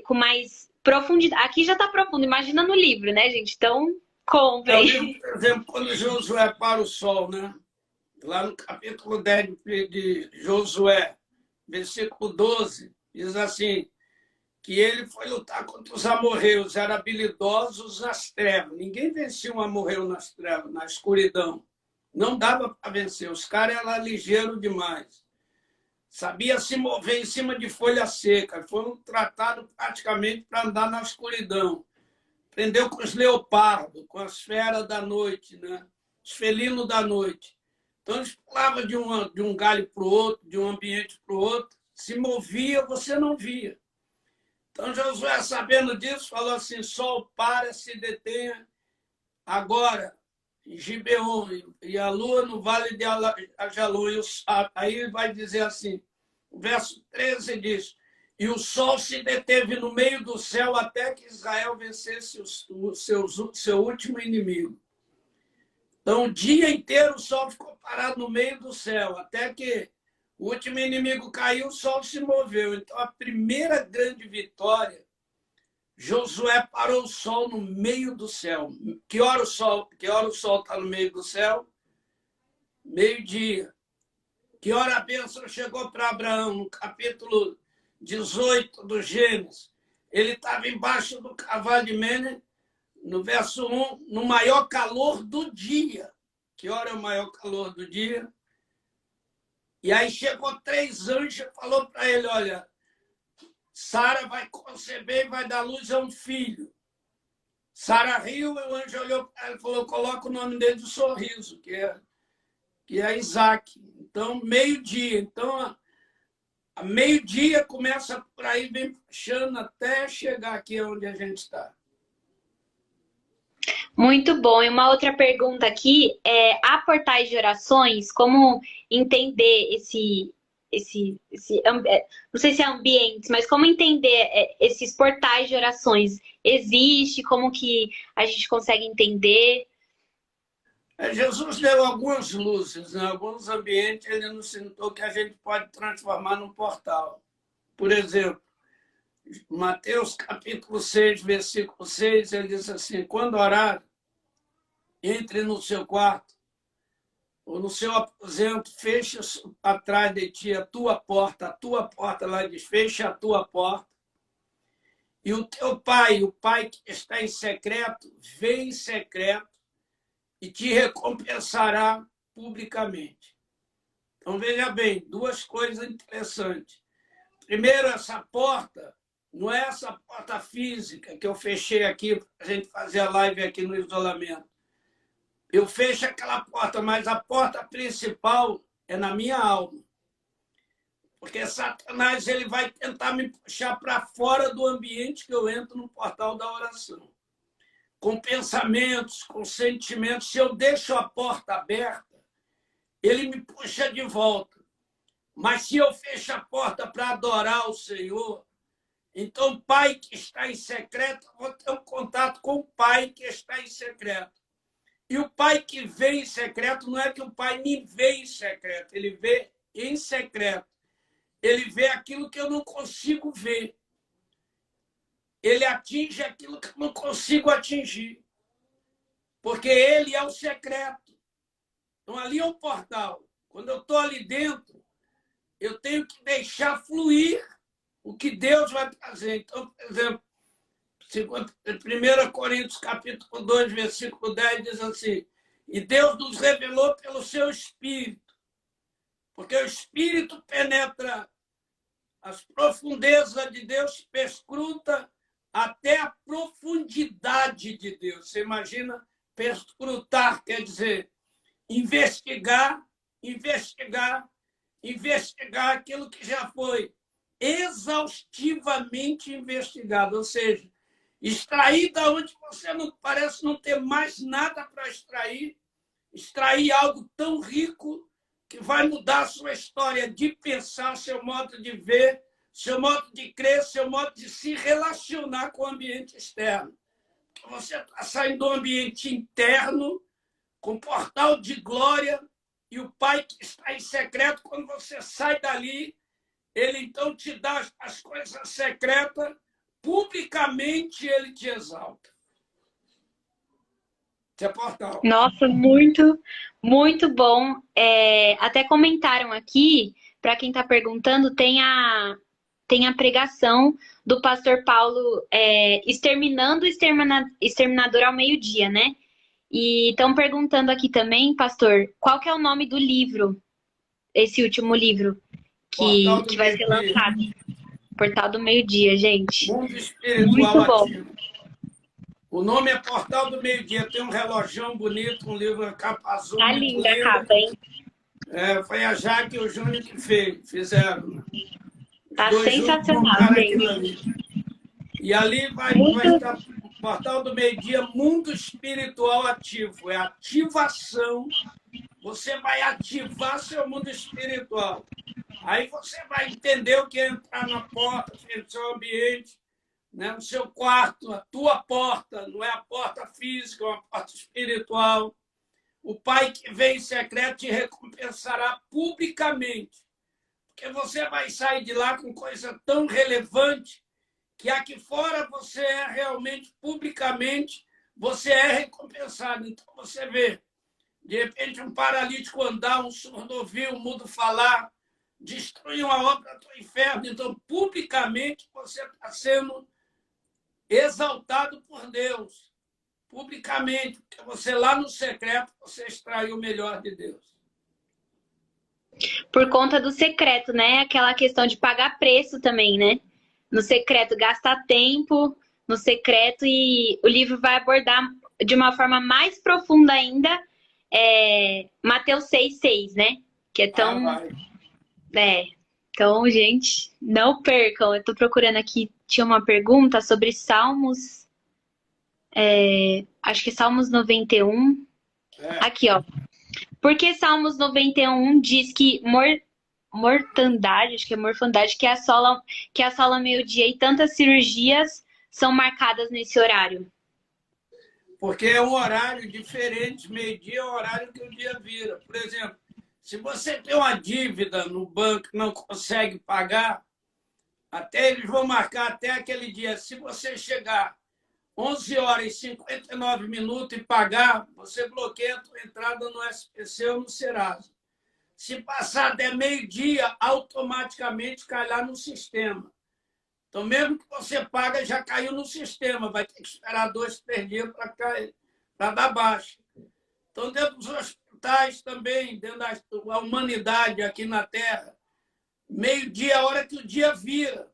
com mais profundidade. Aqui já tá profundo, imagina no livro, né, gente? Então, comprem. Eu lembro, por exemplo, quando Josué para o sol, né? Lá no capítulo 10 de Josué, versículo 12, diz assim, que ele foi lutar contra os amorreus, eram habilidosos nas trevas. Ninguém vencia um amorreu nas trevas, na escuridão. Não dava para vencer, os caras eram ligeiros demais. Sabia se mover em cima de folha seca, foram tratados praticamente para andar na escuridão. Aprendeu com os leopardos, com as feras da noite, né? Os felinos da noite. Então, eles pulavam de um galho para o outro, de um ambiente para o outro. Se movia, você não via. Então, Josué, sabendo disso, falou assim, sol, para, se detenha agora em Gibeon, e a lua no vale de Ajalon. Aí ele vai dizer assim, o verso 13 diz, e o sol se deteve no meio do céu até que Israel vencesse o seu último inimigo. Então, o dia inteiro o sol ficou parado no meio do céu, até que o último inimigo caiu, o sol se moveu. Então, a primeira grande vitória, Josué parou o sol no meio do céu. Que hora o sol está no meio do céu? Meio-dia. Que hora a bênção chegou para Abraão? No capítulo 18 do Gênesis. Ele estava embaixo do cavalo de Mene, no verso 1, no maior calor do dia. Que hora é o maior calor do dia? E aí chegou 3 anjos e falou para ele, olha, Sara vai conceber e vai dar luz a um filho. Sara riu e o anjo olhou para ela e falou, coloca o nome dele de Sorriso, que é Isaac. Então, meio-dia. Então, a meio-dia começa por aí, vem puxando até chegar aqui onde a gente está. Muito bom. E uma outra pergunta aqui há portais de orações? Como entender não sei se é ambientes, mas como entender esses portais de orações? Existe? Como que a gente consegue entender? Jesus deu algumas luzes, né? Alguns ambientes ele nos ensinou que a gente pode transformar num portal. Por exemplo, Mateus capítulo 6, versículo 6, ele diz assim, quando orar, entre no seu quarto, ou no seu aposento, fecha atrás de ti a tua porta, lá diz, fecha a tua porta, e o teu pai, o pai que está em secreto, vê em secreto e te recompensará publicamente. Então, veja bem, 2 coisas interessantes. Primeiro, essa porta, não é essa porta física que eu fechei aqui para a gente fazer a live aqui no isolamento. Eu fecho aquela porta, mas a porta principal é na minha alma. Porque Satanás ele vai tentar me puxar para fora do ambiente que eu entro no portal da oração. Com pensamentos, com sentimentos. Se eu deixo a porta aberta, ele me puxa de volta. Mas se eu fecho a porta para adorar o Senhor, então o Pai que está em secreto, eu vou ter um contato com o Pai que está em secreto. E o Pai que vê em secreto, não é que o Pai me vê em secreto, ele vê em secreto. Ele vê aquilo que eu não consigo ver. Ele atinge aquilo que eu não consigo atingir. Porque ele é o secreto. Então, ali é um portal. Quando eu estou ali dentro, eu tenho que deixar fluir o que Deus vai trazer. Então, por exemplo, 1 Coríntios capítulo 2, versículo 10, diz assim, e Deus nos revelou pelo seu Espírito, porque o Espírito penetra as profundezas de Deus, perscruta até a profundidade de Deus. Você imagina perscrutar, quer dizer, investigar, investigar, investigar aquilo que já foi exaustivamente investigado, ou seja, extrair da onde você não parece não ter mais nada para extrair, extrair algo tão rico que vai mudar a sua história de pensar, seu modo de ver, seu modo de crer, seu modo de se relacionar com o ambiente externo. Você está saindo do ambiente interno, com portal de glória, e o Pai que está em secreto, quando você sai dali, ele então te dá as coisas secretas, publicamente ele te exalta. Isso é portal. Nossa, muito, muito bom. Até comentaram aqui, para quem está perguntando, tem a pregação do pastor Paulo, exterminando o exterminador ao meio-dia, né? E estão perguntando aqui também, pastor, qual que é o nome do livro, esse último livro que vai ser lançado? Portal do Meio-Dia, gente. Mundo espiritual muito bom. ativo. O nome é Portal do Meio-Dia. Tem um relógio bonito, um livro capa azul. Tá linda a capa, hein? Foi a Jaque e o Júnior que fizeram. Tá sensacional, gente. E ali vai estar o Portal do Meio-Dia, Mundo Espiritual Ativo. É ativação. Você vai ativar seu mundo espiritual. Aí você vai entender o que é entrar na porta, no seu ambiente, né? No seu quarto, a tua porta, não é a porta física, é uma porta espiritual. O Pai que vem em secreto te recompensará publicamente. Porque você vai sair de lá com coisa tão relevante que aqui fora você é realmente, publicamente, você é recompensado. Então você vê, de repente, um paralítico andar, um surdo ouvir, um mudo falar, destruir uma obra do inferno. Então, publicamente, você está sendo exaltado por Deus. Publicamente, porque você lá no secreto, você extraiu o melhor de Deus. Por conta do secreto, né? Aquela questão de pagar preço também, né? No secreto, gastar tempo no secreto, e o livro vai abordar de uma forma mais profunda ainda Mateus 6,6, né? Que é tão... Então, gente, não percam. Eu tô procurando aqui, tinha uma pergunta sobre Salmos, acho que Salmos 91. Aqui, ó. Porque Salmos 91 diz que mortandade, acho que é morfandade, que assola meio-dia, e tantas cirurgias são marcadas nesse horário? Porque é um horário diferente, meio-dia é o horário que o dia vira. Por exemplo, se você tem uma dívida no banco e não consegue pagar, até eles vão marcar até aquele dia. Se você chegar 11 horas e 59 minutos e pagar, você bloqueia a sua entrada no SPC ou no Serasa. Se passar até meio-dia, automaticamente cai lá no sistema. Então, mesmo que você paga, já caiu no sistema. Vai ter que esperar 2, 3 dias para dar baixa. Então, dentro dos hospitais também, dentro da humanidade aqui na Terra, meio-dia é a hora que o dia vira.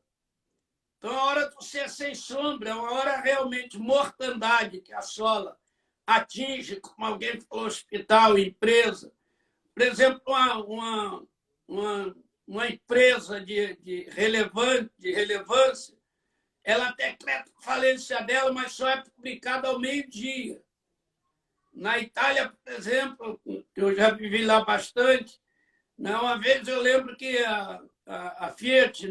Então, é a hora de você sem sombra, é uma hora realmente mortandade que assola, atinge, como alguém falou, hospital, empresa. Por exemplo, uma empresa de relevância, ela decreta a falência dela, mas só é publicada ao meio-dia. Na Itália, por exemplo, eu já vivi lá bastante, uma vez eu lembro que a Fiat,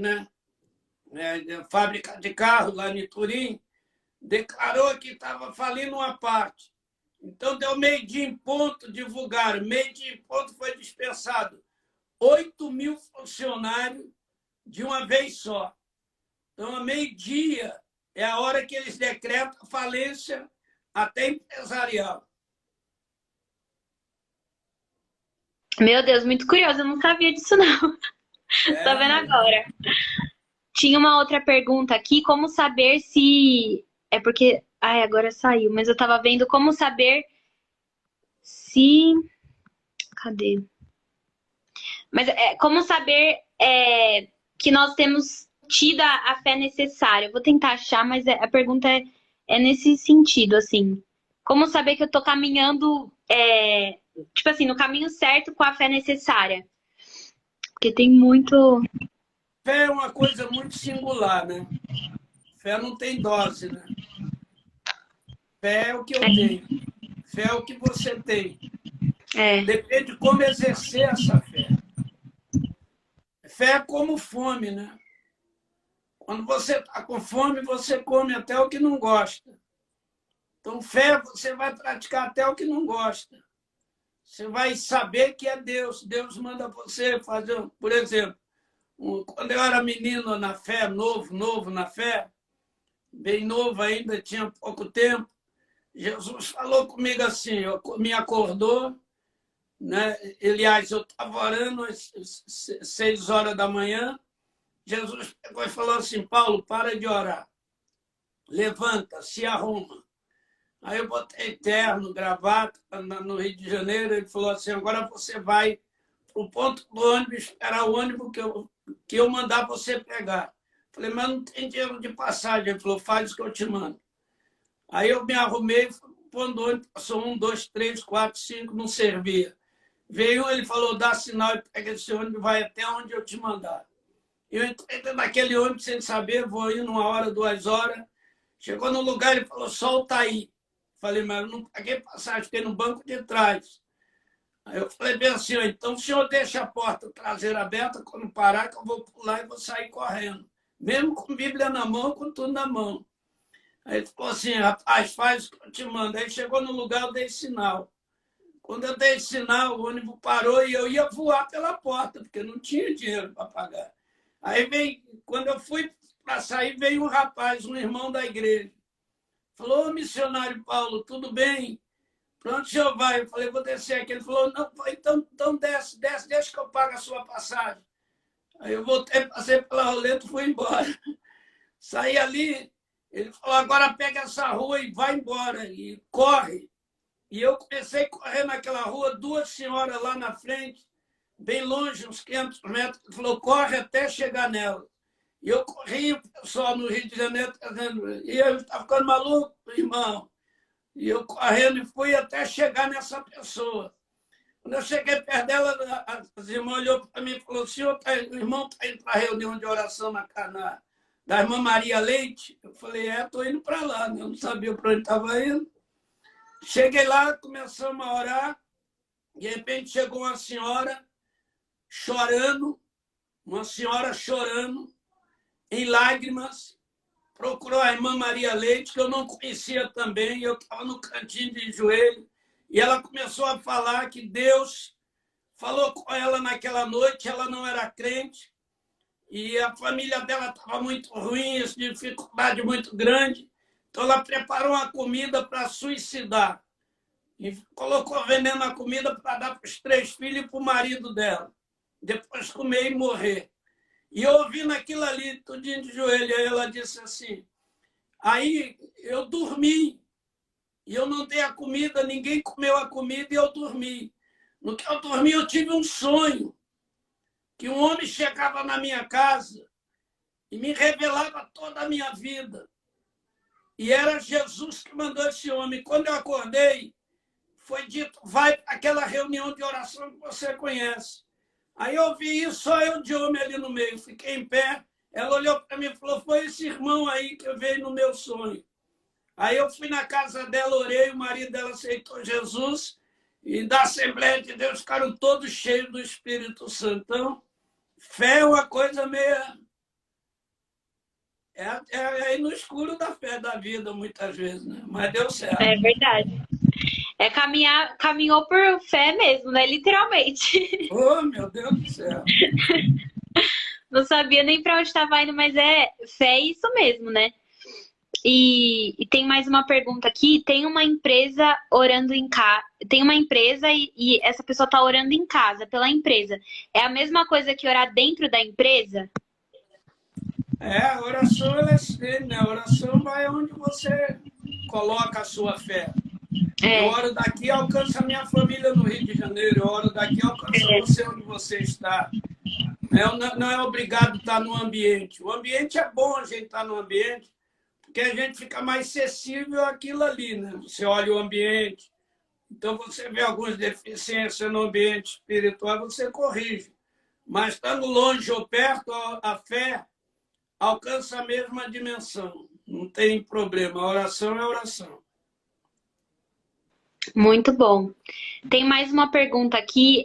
a fábrica de carro lá em Turim, declarou que estava falindo uma parte. Então, deu meio-dia em ponto, divulgaram. Meio-dia em ponto foi dispensado 8.000 funcionários de uma vez só. Então, a meio-dia é a hora que eles decretam falência até empresarial. Meu Deus, muito curioso. Eu não sabia disso, não. Tô vendo agora. Tinha uma outra pergunta aqui. Como saber se... É porque... Ai, agora saiu. Mas eu tava vendo como saber se... Cadê? Mas como saber que nós temos sentido a fé necessária? Eu vou tentar achar, mas a pergunta é nesse sentido, assim. Como saber que eu tô caminhando, tipo assim, no caminho certo com a fé necessária? Porque tem muito... Fé é uma coisa muito singular, né? Fé não tem dose, né? Fé é o que eu tenho. Fé é o que você tem. Depende de como exercer essa fé. Fé é como fome, né? Quando você está com fome, você come até o que não gosta. Então, fé, você vai praticar até o que não gosta. Você vai saber que é Deus. Deus manda você fazer, por exemplo, quando eu era menino na fé, novo na fé, bem novo ainda, tinha pouco tempo, Jesus falou comigo assim, me acordou, né? Aliás, eu estava orando às 6 horas da manhã, Jesus pegou e falou assim, Paulo, para de orar, levanta, se arruma. Aí eu botei terno, gravata, no Rio de Janeiro, ele falou assim, agora você vai para o ponto do ônibus, esperar o ônibus que eu mandar você pegar. Falei, mas não tem dinheiro de passagem. Ele falou, faz o que eu te mando. Aí eu me arrumei, pondo ônibus, passou 1, 2, 3, 4, 5, não servia. Veio, ele falou, dá sinal e pega esse ônibus, vai até onde eu te mandar. Eu entrei naquele ônibus sem saber, vou ir 1 hora, 2 horas. Chegou no lugar, ele falou, solta aí. Falei, mas eu não paguei passagem, fiquei no banco de trás. Aí eu falei bem assim, então o senhor deixa a porta traseira aberta, quando parar que eu vou pular e vou sair correndo. Mesmo com Bíblia na mão, com tudo na mão. Aí ele falou assim, rapaz, faz o que eu te mando. Aí chegou no lugar, eu dei sinal. Quando eu dei sinal, o ônibus parou e eu ia voar pela porta, porque não tinha dinheiro para pagar. Aí veio, quando eu fui para sair, veio um rapaz, um irmão da igreja. Falou, missionário Paulo, tudo bem? Para onde o senhor vai? Eu falei, vou descer aqui. Ele falou, não, então desce, deixa que eu pague a sua passagem. Aí eu voltei, passei pela roleta e fui embora. Saí ali, ele falou, agora pega essa rua e vai embora, e corre. E eu comecei a correr naquela rua, 2 senhoras lá na frente, bem longe, uns 500 metros. Ele falou, corre até chegar nela. E eu corri, o pessoal no Rio de Janeiro, dizendo, e eu estava ficando maluco, irmão. E eu correndo e fui até chegar nessa pessoa. Quando eu cheguei perto dela, as irmãs olhou para mim e falou, o irmão está indo para a reunião de oração da irmã Maria Leite? Eu falei, estou indo para lá, né? Eu não sabia para onde estava indo. Cheguei lá, começamos a orar, de repente chegou uma senhora chorando, em lágrimas, procurou a irmã Maria Leite, que eu não conhecia também, eu estava no cantinho de joelho, e ela começou a falar que Deus falou com ela naquela noite, ela não era crente, e a família dela estava muito ruim, dificuldade muito grande, então ela preparou uma comida para suicidar, e colocou veneno na comida para dar para os 3 filhos e para o marido dela, depois comer e morrer. E eu ouvi naquilo ali, tudinho de joelho, aí ela disse assim, aí eu dormi, e eu não dei a comida, ninguém comeu a comida e eu dormi. No que eu dormi, eu tive um sonho, que um homem chegava na minha casa e me revelava toda a minha vida. E era Jesus que mandou esse homem. Quando eu acordei, foi dito, vai para aquela reunião de oração que você conhece. Aí eu vi isso, só eu de homem ali no meio. Fiquei em pé, ela olhou para mim e falou, foi esse irmão aí que veio no meu sonho. Aí eu fui na casa dela, orei, o marido dela aceitou Jesus, e da Assembleia de Deus ficaram todos cheios do Espírito Santo. Então, fé é uma coisa meio... É no escuro da fé da vida, muitas vezes, né? Mas deu certo. É verdade. Caminhou por fé mesmo, né? Literalmente. Oh, meu Deus do céu. Não sabia nem para onde estava indo, mas fé é isso mesmo, né? E tem mais uma pergunta aqui. Tem uma empresa orando em casa. Tem uma empresa e essa pessoa está orando em casa, pela empresa. É a mesma coisa que orar dentro da empresa? A oração ela é assim, né? A oração vai onde você coloca a sua fé. Eu oro daqui, alcança a minha família no Rio de Janeiro. Eu oro daqui, alcança você onde você está. Não é obrigado a estar no ambiente. O ambiente é bom a gente estar no ambiente, porque a gente fica mais acessível àquilo ali, né? Você olha o ambiente, então você vê algumas deficiências no ambiente espiritual, você corrige. Mas estando longe ou perto, a fé alcança a mesma dimensão. Não tem problema. A oração é oração. Muito bom. Tem mais uma pergunta aqui,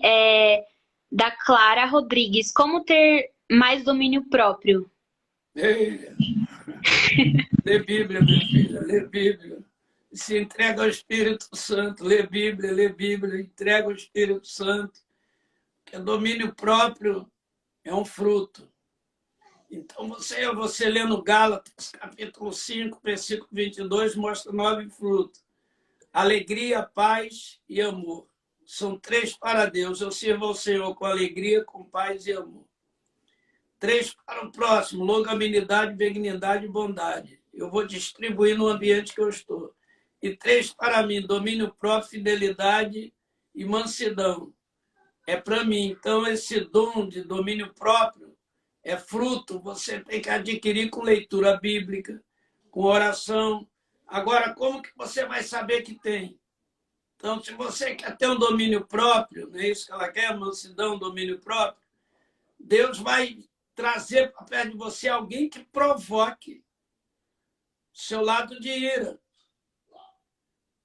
da Clara Rodrigues. Como ter mais domínio próprio? Ei, lê Bíblia, minha filha, lê Bíblia. Se entrega ao Espírito Santo, lê Bíblia, entrega ao Espírito Santo. Porque domínio próprio é um fruto. Então, você lendo Gálatas, capítulo 5, versículo 22, mostra 9 frutos. Alegria, paz e amor. São 3 para Deus. Eu sirvo ao Senhor com alegria, com paz e amor. 3 para o próximo, longanimidade, benignidade e bondade. Eu vou distribuir no ambiente que eu estou. E 3 para mim, domínio próprio, fidelidade e mansidão. É para mim. Então, esse dom de domínio próprio é fruto, você tem que adquirir com leitura bíblica, com oração. Agora, como que você vai saber que tem? Então, se você quer ter um domínio próprio, não é isso que ela quer, mansidão, domínio próprio, Deus vai trazer para perto de você alguém que provoque seu lado de ira.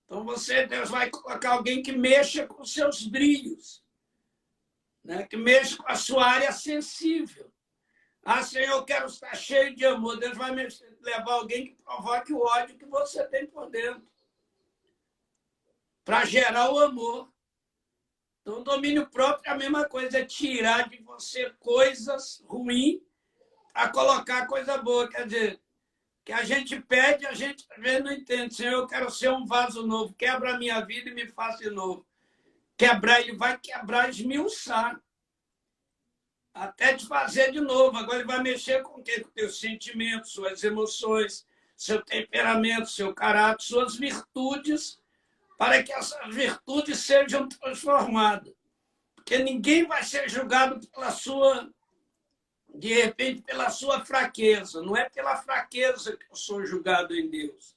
Então, Deus vai colocar alguém que mexa com os seus brilhos, né? Que mexa com a sua área sensível. Ah, Senhor, eu quero estar cheio de amor. Deus vai levar alguém que provoque o ódio que você tem por dentro, para gerar o amor. Então, domínio próprio é a mesma coisa, é tirar de você coisas ruins para colocar coisa boa. Quer dizer, que a gente pede, a gente às vezes não entende. Senhor, eu quero ser um vaso novo, quebra a minha vida e me faça de novo. Quebrar, ele vai quebrar, esmiuçar, até te fazer de novo. Agora ele vai mexer com o quê? Com teus sentimentos, suas emoções, seu temperamento, seu caráter, suas virtudes, para que essas virtudes sejam transformadas. Porque ninguém vai ser julgado pela sua, de repente, pela sua fraqueza. Não é pela fraqueza que eu sou julgado em Deus.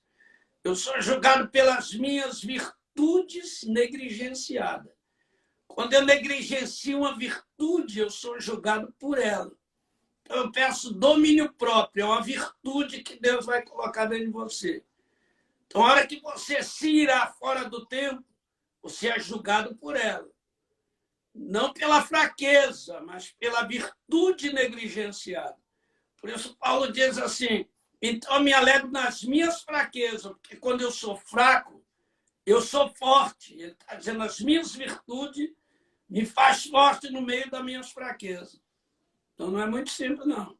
Eu sou julgado pelas minhas virtudes negligenciadas. Quando eu negligencio uma virtude, eu sou julgado por ela. Então, eu peço domínio próprio, é uma virtude que Deus vai colocar dentro de você. Então, a hora que você se irá fora do tempo, você é julgado por ela. Não pela fraqueza, mas pela virtude negligenciada. Por isso, Paulo diz assim, então eu me alegro nas minhas fraquezas, porque quando eu sou fraco, eu sou forte. Ele está dizendo, as minhas virtudes me faz forte no meio das minhas fraquezas. Então, não é muito simples, não.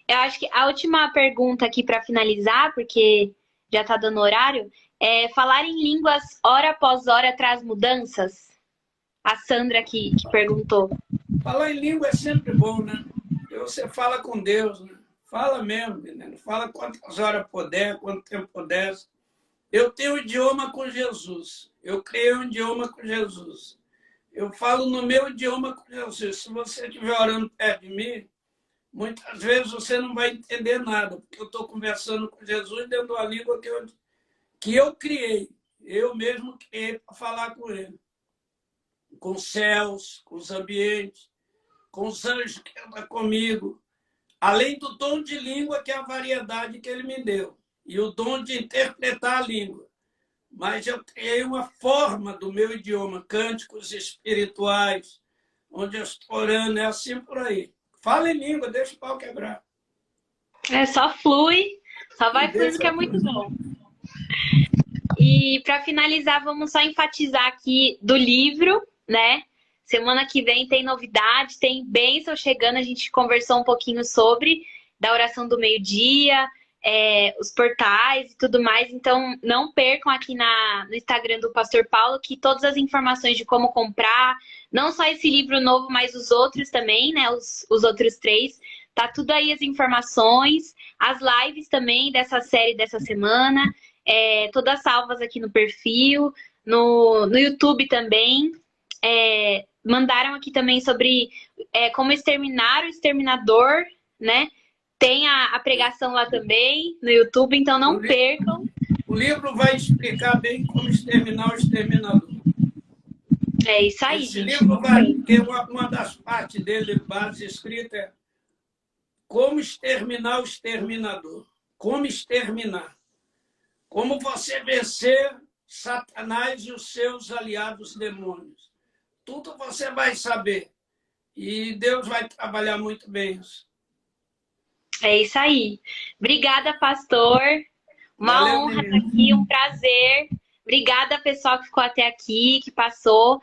Eu acho que a última pergunta aqui para finalizar, porque já está dando horário, é falar em línguas hora após hora traz mudanças? A Sandra que perguntou. Falar em língua é sempre bom, né? Porque você fala com Deus, né? Fala mesmo, né? Fala quantas horas puder, quanto tempo puder. Eu tenho um idioma com Jesus. Eu criei um idioma com Jesus. Eu falo no meu idioma com Jesus. Se você estiver orando perto de mim, muitas vezes você não vai entender nada, porque eu estou conversando com Jesus dentro da língua que eu criei. Eu mesmo criei para falar com ele. Com os céus, com os ambientes, com os anjos que andam comigo. Além do dom de língua, que é a variedade que ele me deu. E o dom de interpretar a língua. Mas eu criei uma forma do meu idioma, cânticos espirituais, onde eu estou orando, é assim por aí. Fala em língua, deixa o pau quebrar. Só flui, só vai fluindo, que é muito bom. E para finalizar, vamos só enfatizar aqui do livro, né? Semana que vem tem novidade, tem bênção chegando, a gente conversou um pouquinho sobre, da oração do meio-dia, os portais e tudo mais. Então, não percam aqui no Instagram do Pastor Paulo, que todas as informações de como comprar, não só esse livro novo, mas os outros também, né? Os outros 3. Tá tudo aí as informações, as lives também dessa série dessa semana, todas salvas aqui no perfil, no YouTube também. mandaram aqui também sobre como exterminar o exterminador, né? Tem a pregação lá também no YouTube, então não percam. O livro vai explicar bem como exterminar o exterminador. É isso aí, Esse gente. livro vai ter uma das partes dele, base escrita, é como exterminar o exterminador. Como exterminar. Como você vencer Satanás e os seus aliados demônios. Tudo você vai saber. E Deus vai trabalhar muito bem isso. É isso aí. Obrigada, pastor. Uma Valeu, honra menino. estar aqui, um prazer. Obrigada, pessoal que ficou até aqui, que passou.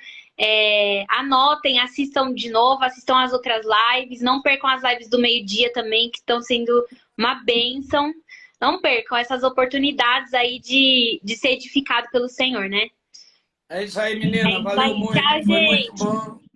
Anotem, assistam de novo, assistam as outras lives. Não percam as lives do meio-dia também, que estão sendo uma bênção. Não percam essas oportunidades aí de ser edificado pelo Senhor, né? É isso aí, menina. É isso Valeu aí. muito. Tchau, Foi gente. muito bom.